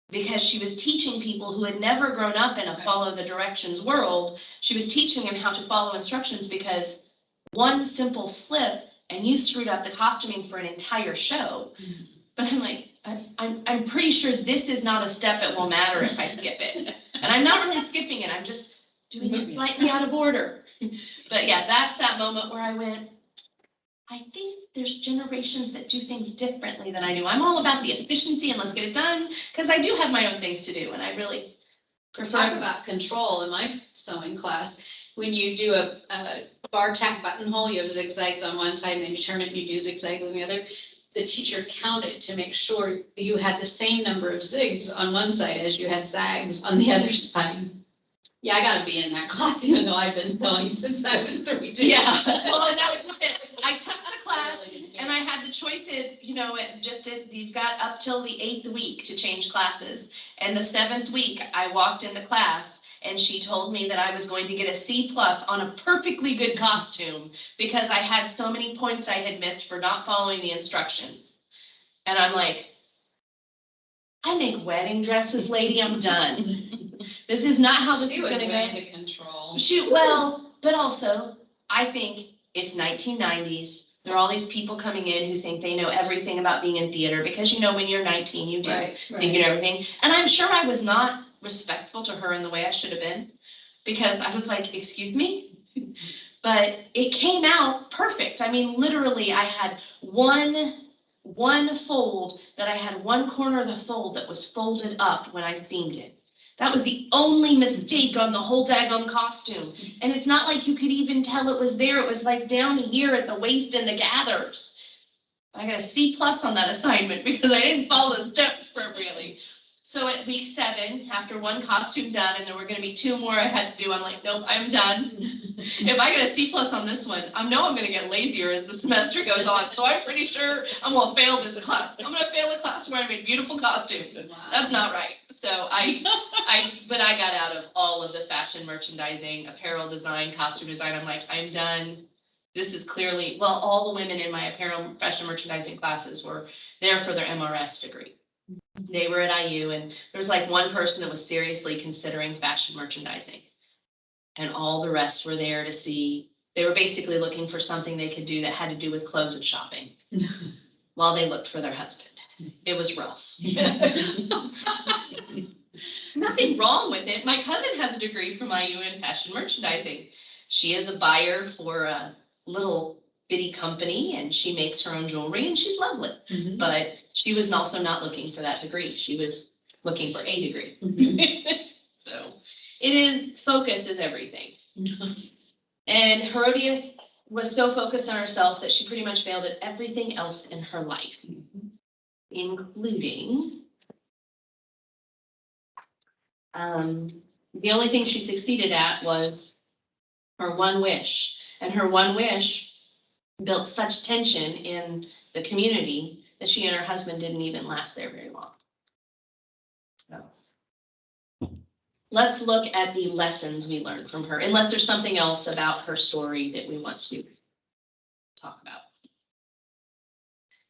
because she was teaching people who had never grown up in a follow the directions world. She was teaching them how to follow instructions, because one simple slip and you screwed up the costuming for an entire show. But I'm like, I'm pretty sure this is not a step it will matter if I skip it. And I'm not really skipping it, I'm just doing it slightly out of order. But yeah, that's that moment where I went, I think there's generations that do things differently than I do. I'm all about the efficiency and let's get it done, because I do have my own things to do, and I really We prefer. talk about control in my sewing class. When you do a bar tack buttonhole, you have zigzags on one side and then you turn it and you do zigzags on the other. The teacher counted to make sure you had the same number of zigs on one side as you had zags on the other side. Yeah, I gotta be in that class, even though I've been sewing since I was 32. Yeah, well, and that was just it. I took the class and I had the choice of, you've got up till the 8th week to change classes. And the 7th week, I walked in the class and she told me that I was going to get a C+ on a perfectly good costume because I had so many points I had missed for not following the instructions. And I'm like, I make wedding dresses, lady, I'm done. This is not how this She is was gonna way go. into control. But also, I think it's 1990s. There are all these people coming in who think they know everything about being in theater, because when you're 19, you do Right, think you know everything. And I'm sure I was not respectful to her in the way I should have been, because I was like, excuse me? But it came out perfect. I mean, literally, I had one fold that I had one corner of the fold that was folded up when I seamed it. That was the only mistake on the whole daggone costume. And it's not like you could even tell it was there. It was like down here at the waist and the gathers. I got a C+ on that assignment because I didn't follow the steps appropriately. So at week 7, after one costume done, and there were going to be 2 more I had to do, I'm like, nope, I'm done. If I get a C+ on this one, I know I'm going to get lazier as the semester goes on. So I'm pretty sure I'm going to fail this class. I'm going to fail a class where I made beautiful costumes. Wow. That's not right. So but I got out of all of the fashion merchandising, apparel design, costume design. I'm like, I'm done. This is clearly, well, all the women in my apparel fashion merchandising classes were there for their MRS degree. They were at IU, and there was like one person that was seriously considering fashion merchandising. And all the rest were there to see, they were basically looking for something they could do that had to do with clothes and shopping while they looked for their husband. It was rough. Nothing wrong with it. My cousin has a degree from IU in fashion merchandising. She is a buyer for a little bitty company, and she makes her own jewelry, and she's lovely. Mhm. But she was also not looking for that degree. She was looking for a degree. So focus is everything. And Herodias was so focused on herself that she pretty much failed at everything else in her life, including the only thing she succeeded at was her one wish. And her one wish built such tension in the community that she and her husband didn't even last there very long. So let's look at the lessons we learned from her, unless there's something else about her story that we want to talk about.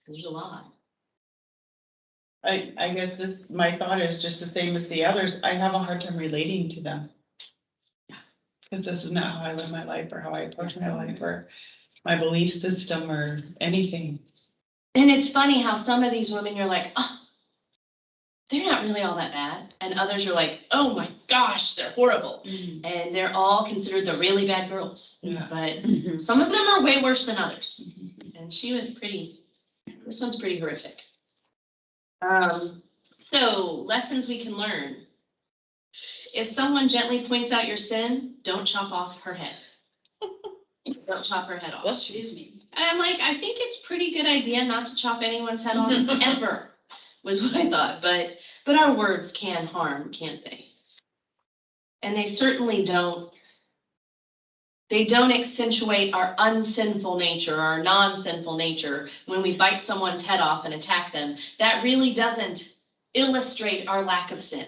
There's a lot. I guess my thought is just the same as the others. I have a hard time relating to them. Because this is not how I live my life or how I approach my life or my belief system or anything. And it's funny how some of these women, you're like, oh, they're not really all that bad. And others are like, oh my gosh, they're horrible. And they're all considered the really bad girls. Yeah. But some of them are way worse than others. And she was this one's pretty horrific. So lessons we can learn. If someone gently points out your sin, don't chop off her head. Don't chop her head off. Well, Excuse me. And I'm like, I think it's a pretty good idea not to chop anyone's head off ever, was what I thought. But our words can harm, can't they? And they certainly don't. They don't accentuate our unsinful nature, our non-sinful nature. When we bite someone's head off and attack them, that really doesn't illustrate our lack of sin.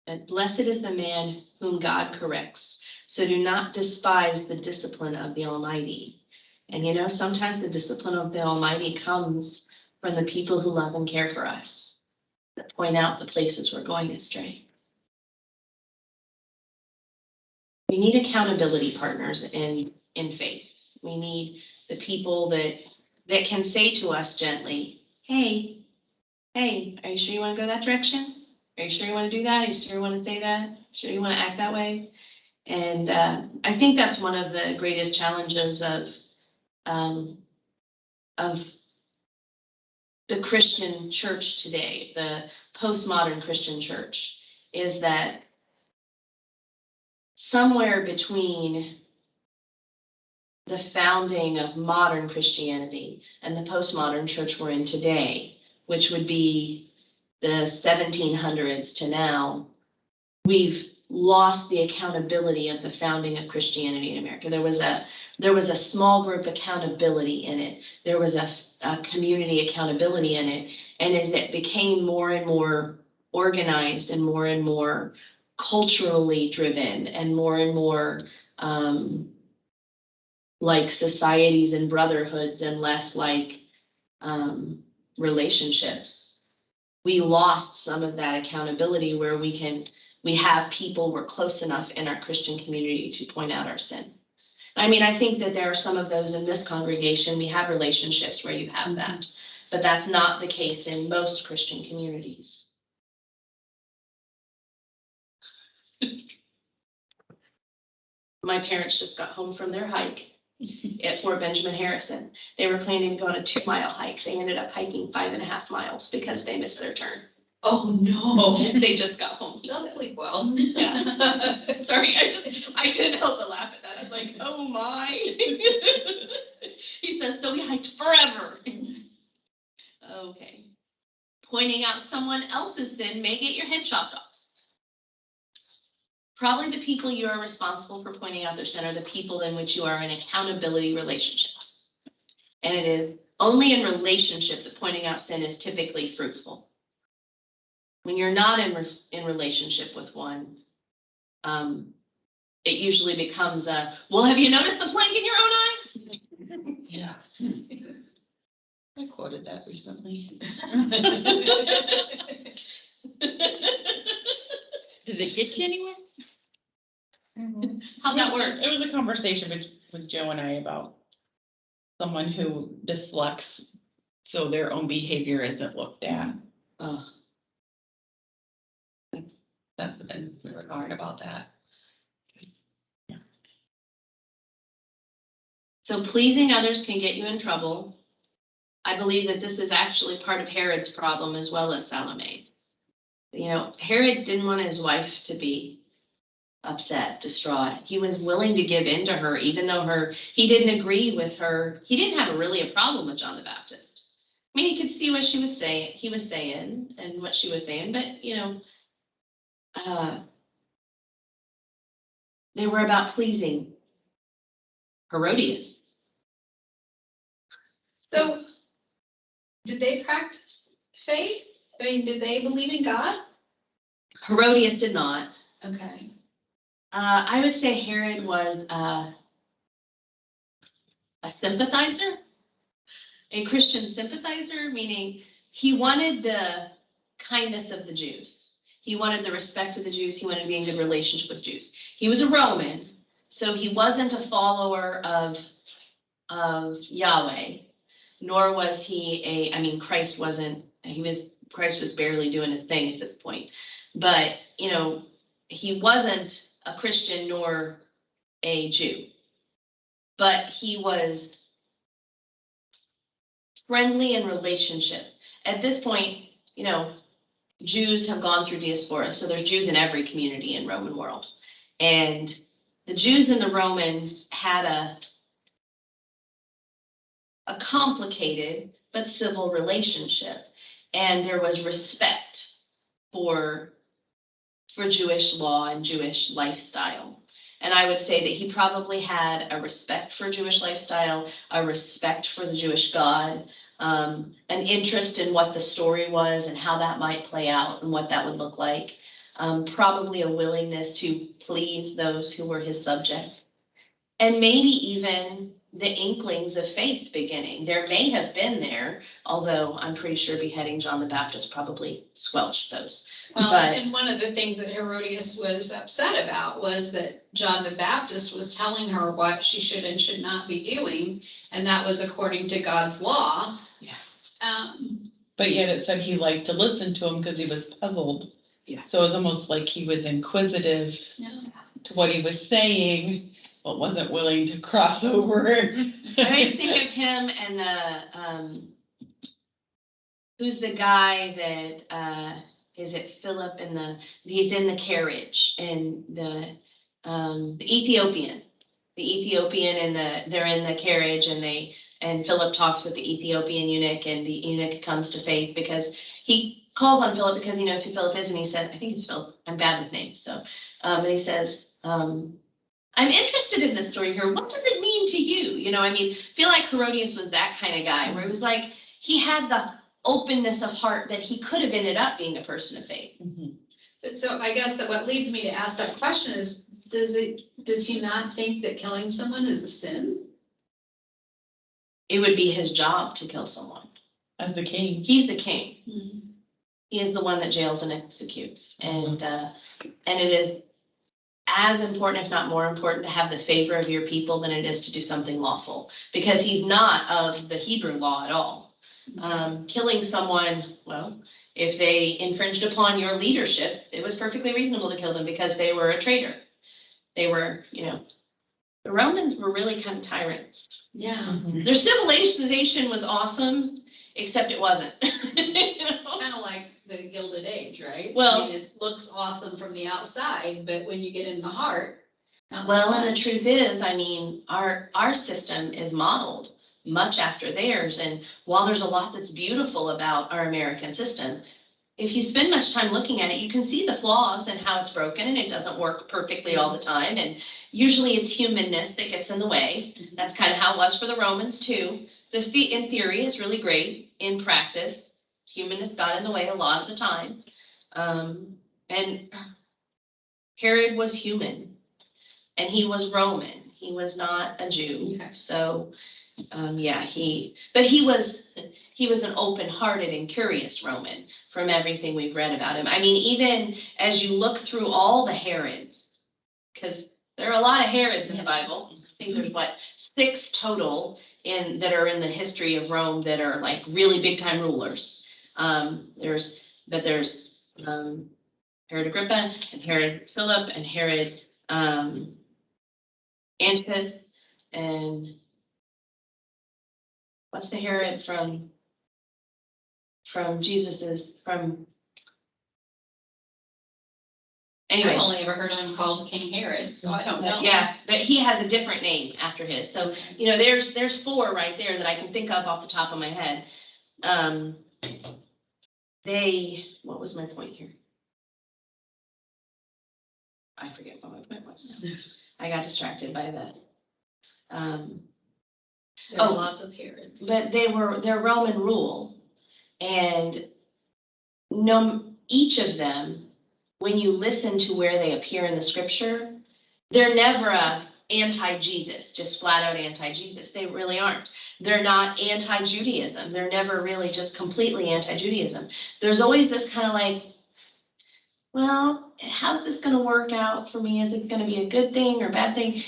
But blessed is the man whom God corrects. So do not despise the discipline of the Almighty. And you know, sometimes the discipline of the Almighty comes from the people who love and care for us, that point out the places we're going astray. We need accountability partners in faith. We need the people that can say to us gently, hey, are you sure you want to go that direction? Are you sure you want to do that? Are you sure you want to say that? Sure you want to act that way? And I think that's one of the greatest challenges of the Christian church today, the postmodern Christian church, is that somewhere between the founding of modern Christianity and the postmodern church we're in today, which would be the 1700s to now, we've lost the accountability of the founding of Christianity in America. There was a small group accountability in it. There was a community accountability in it. And as it became more and more organized and more culturally driven and more like societies and brotherhoods and less like relationships, we lost some of that accountability where we have people, we're close enough in our Christian community to point out our sin. I mean, I think that there are some of those in this congregation. We have relationships where you have that, but that's not the case in most Christian communities. My parents just got home from their hike at Fort Benjamin Harrison. They were planning to go on a 2-mile hike. They ended up hiking 5.5 miles because they missed their turn. Oh, no. They just got home. They'll sleep well. Yeah. Sorry, I couldn't help but laugh at that. I'm like, oh my. He says, so we hiked forever. Okay. Pointing out someone else's sin may get your head chopped off. Probably the people you are responsible for pointing out their sin are the people in which you are in accountability relationships. And it is only in relationship that pointing out sin is typically fruitful. When you're not in relationship with one, it usually becomes well, have you noticed the plank in your own eye? Yeah. I quoted that recently. Did it get you anywhere? How'd that work? It was a conversation with Joe and I about someone who deflects so their own behavior isn't looked at. Oh. That's been really hard about that. Yeah. So pleasing others can get you in trouble. I believe that this is actually part of Herod's problem as well as Salome's. You know, Herod didn't want his wife to be upset, distraught. He was willing to give in to her, even though he didn't agree with her. He didn't have really a problem with John the Baptist. I mean, he could see what he was saying and what she was saying, but you know, they were about pleasing Herodias. So, did they practice faith? I mean, did they believe in God? Herodias did not. Okay. I would say Herod was a sympathizer, a Christian sympathizer, meaning he wanted the kindness of the Jews. He wanted the respect of the Jews. He wanted to be in good relationship with Jews. He was a Roman, so he wasn't a follower of Yahweh, nor was he Christ was barely doing his thing at this point. But, he wasn't a Christian nor a Jew. But he was friendly in relationship. At this point, Jews have gone through diaspora, so there's Jews in every community in Roman world. And the Jews and the Romans had a complicated but civil relationship. And there was respect for Jewish law and Jewish lifestyle. And I would say that he probably had a respect for Jewish lifestyle, a respect for the Jewish God, an interest in what the story was and how that might play out and what that would look like. Probably a willingness to please those who were his subject. And maybe even the inklings of faith beginning. There may have been there, although I'm pretty sure beheading John the Baptist probably squelched those. Well, But- and one of the things that Herodias was upset about was that John the Baptist was telling her what she should and should not be doing, and that was according to God's law. Yeah. But yet it said he liked to listen to him because he was puzzled. Yeah. So it was almost like he was inquisitive Yeah. to what he was saying, but wasn't willing to cross over. I always think of him and who's the guy that, is it Philip he's in the carriage and the Ethiopian. The Ethiopian and they're in the carriage and Philip talks with the Ethiopian eunuch and the eunuch comes to faith because he calls on Philip because he knows who Philip is and he said, I think it's Philip, I'm bad with names. So, and he says, I'm interested in this story here. What does it mean to you? I feel like Herodias was that kind of guy where it was like, he had the openness of heart that he could have ended up being a person of faith. But so I guess that what leads me to ask that question is, does he not think that killing someone is a sin? It would be his job to kill someone. As the king. He's the king. He is the one that jails and executes. And it is as important, if not more important, to have the favor of your people than it is to do something lawful, because he's not of the Hebrew law at all. Killing someone, well, if they infringed upon your leadership, it was perfectly reasonable to kill them because they were a traitor. They were, the Romans were really kind of tyrants. Yeah. Their civilization was awesome, except it wasn't. Kind of like the Gilded Age, right? Well- I mean, it looks awesome from the outside, but when you get in the heart, not so Well, and the much. truth is, our system is modeled much after theirs. And while there's a lot that's beautiful about our American system, if you spend much time looking at it, you can see the flaws and how it's broken and it doesn't work perfectly all the time. And usually it's humanness that gets in the way. That's kind of how it was for the Romans too. In theory, it's really great. In practice, humanness got in the way a lot of the time. And Herod was human and he was Roman. He was not a Jew. Okay. So, he was an open-hearted and curious Roman from everything we've read about him. Even as you look through all the Herods, because there are a lot of Herods in the Bible. I think there's 6 total that are in the history of Rome that are like really big time rulers. There's Herod Agrippa and Herod Philip and Herod Antipas and what's the Herod from Jesus's anyway. I've only ever heard of him called King Herod, so I don't know. Yeah, but he has a different name after his. So, there's 4 right there that I can think of off the top of my head. What was my point here? I forget what my point was now. I got distracted by that. There are Oh. lots of Herods. but they're Roman rule. And each of them, when you listen to where they appear in the scripture, they're never a anti-Jesus, just flat out anti-Jesus. They really aren't. They're not anti-Judaism. They're never really just completely anti-Judaism. There's always this kind of like, well, how's this going to work out for me? Is this going to be a good thing or bad thing?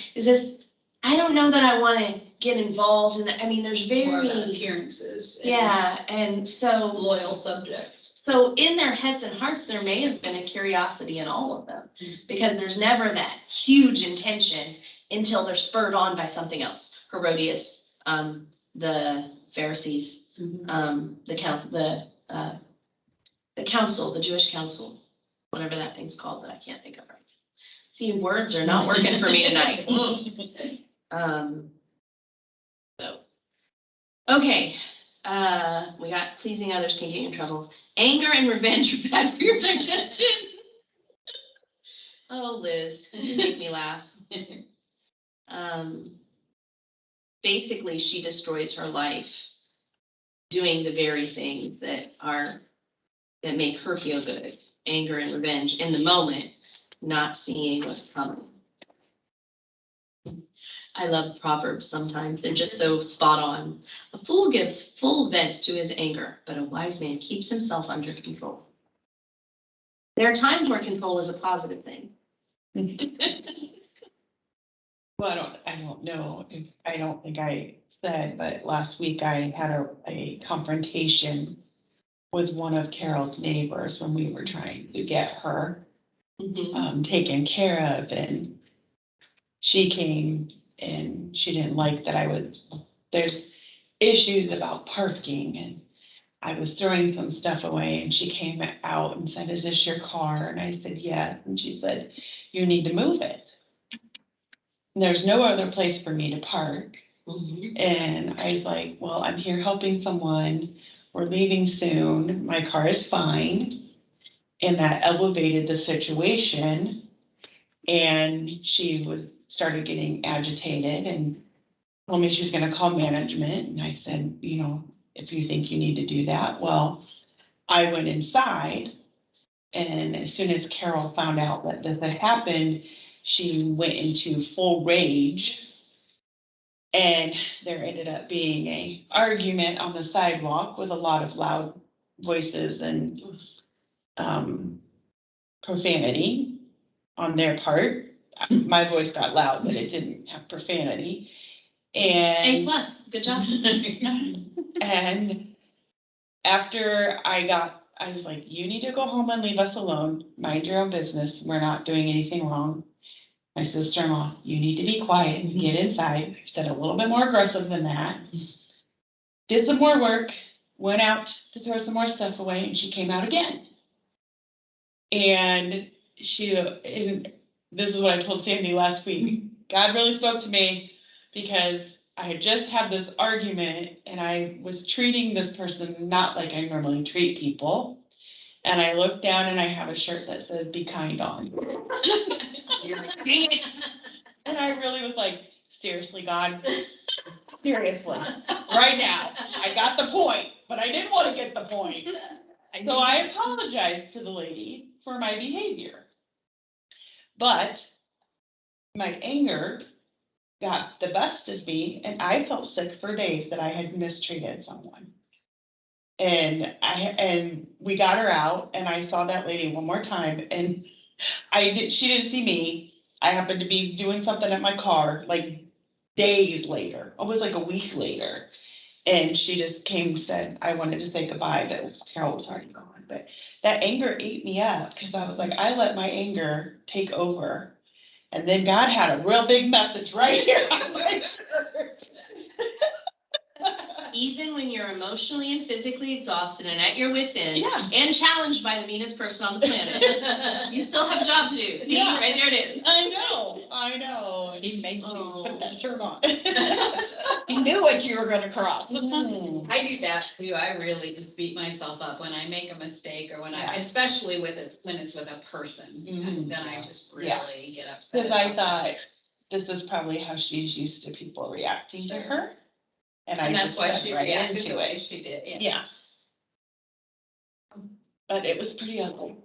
I don't know that I want to get involved in that. I mean, there's More about very, appearances. yeah, and so. Loyal subjects. So in their heads and hearts, there may have been a curiosity in all of them, because there's never that huge intention until they're spurred on by something else. Herodias, the Pharisees, the council, the Jewish council, whatever that thing's called that I can't think of right now. See, words are not working for me tonight. So, okay. We got pleasing others can get you in trouble. Anger and revenge are bad for your digestion. Oh, Liz, you make me laugh. Basically, she destroys her life doing the very things that make her feel good. Anger and revenge in the moment, not seeing what's coming. I love Proverbs sometimes. They're just so spot on. A fool gives full vent to his anger, but a wise man keeps himself under control. There are times where control is a positive thing. Well, I don't know if, I don't think I said, but last week I had a confrontation with one of Carol's neighbors when we were trying to get her taken care of, and she came and she didn't like that there's issues about parking, and I was throwing some stuff away, and she came out and said, "Is this your car?" And I said, "Yes." And she said, "You need to move it. There's no other place for me to park." And I was like, "Well, I'm here helping someone. We're leaving soon. My car is fine." And that elevated the situation. And she started getting agitated and told me she was gonna call management. And I said, if you think you need to do that, well, I went inside. And as soon as Carol found out that this had happened, she went into full rage. And there ended up being an argument on the sidewalk with a lot of loud voices and profanity on their part. My voice got loud, but it didn't have profanity. A+, good job. And after I was like, "You need to go home and leave us alone. Mind your own business. We're not doing anything wrong." My sister-in-law, "You need to be quiet and get inside." I said a little bit more aggressive than that. Did some more work, went out to throw some more stuff away, and she came out again. And this is what I told Sandy last week. God really spoke to me because I had just had this argument and I was treating this person not like I normally treat people. And I looked down and I have a shirt that says "Be kind" on. You're like, "Dang it." And I really was like, "Seriously, God, seriously, right now, I got the point, but I didn't want to get the point." So I apologized to the lady for my behavior. But my anger got the best of me, and I felt sick for days that I had mistreated someone. And we got her out, and I saw that lady one more time, and she didn't see me. I happened to be doing something at my car, like days later, almost like a week later. And she just came and said, "I wanted to say goodbye," but Carol was already gone. But that anger ate me up because I was like, I let my anger take over. And then God had a real big message right here on my shirt. Even when you're emotionally and physically exhausted and at your wit's end, Yeah. and challenged by the meanest person on the planet, you still have a job to do. See, Yeah. right there it is. I know. He made you Oh. put that shirt on. He knew what you were gonna cross. I do that too. I really just beat myself up when I make a mistake or Yeah. especially when it's with a person. Mhm. Then I just Yeah. really get upset. Because I about that. thought this is probably how she's used to people reacting to her. And I And that's just why went she right reacted the into way it. she did, yes. Yes. But it was pretty ugly.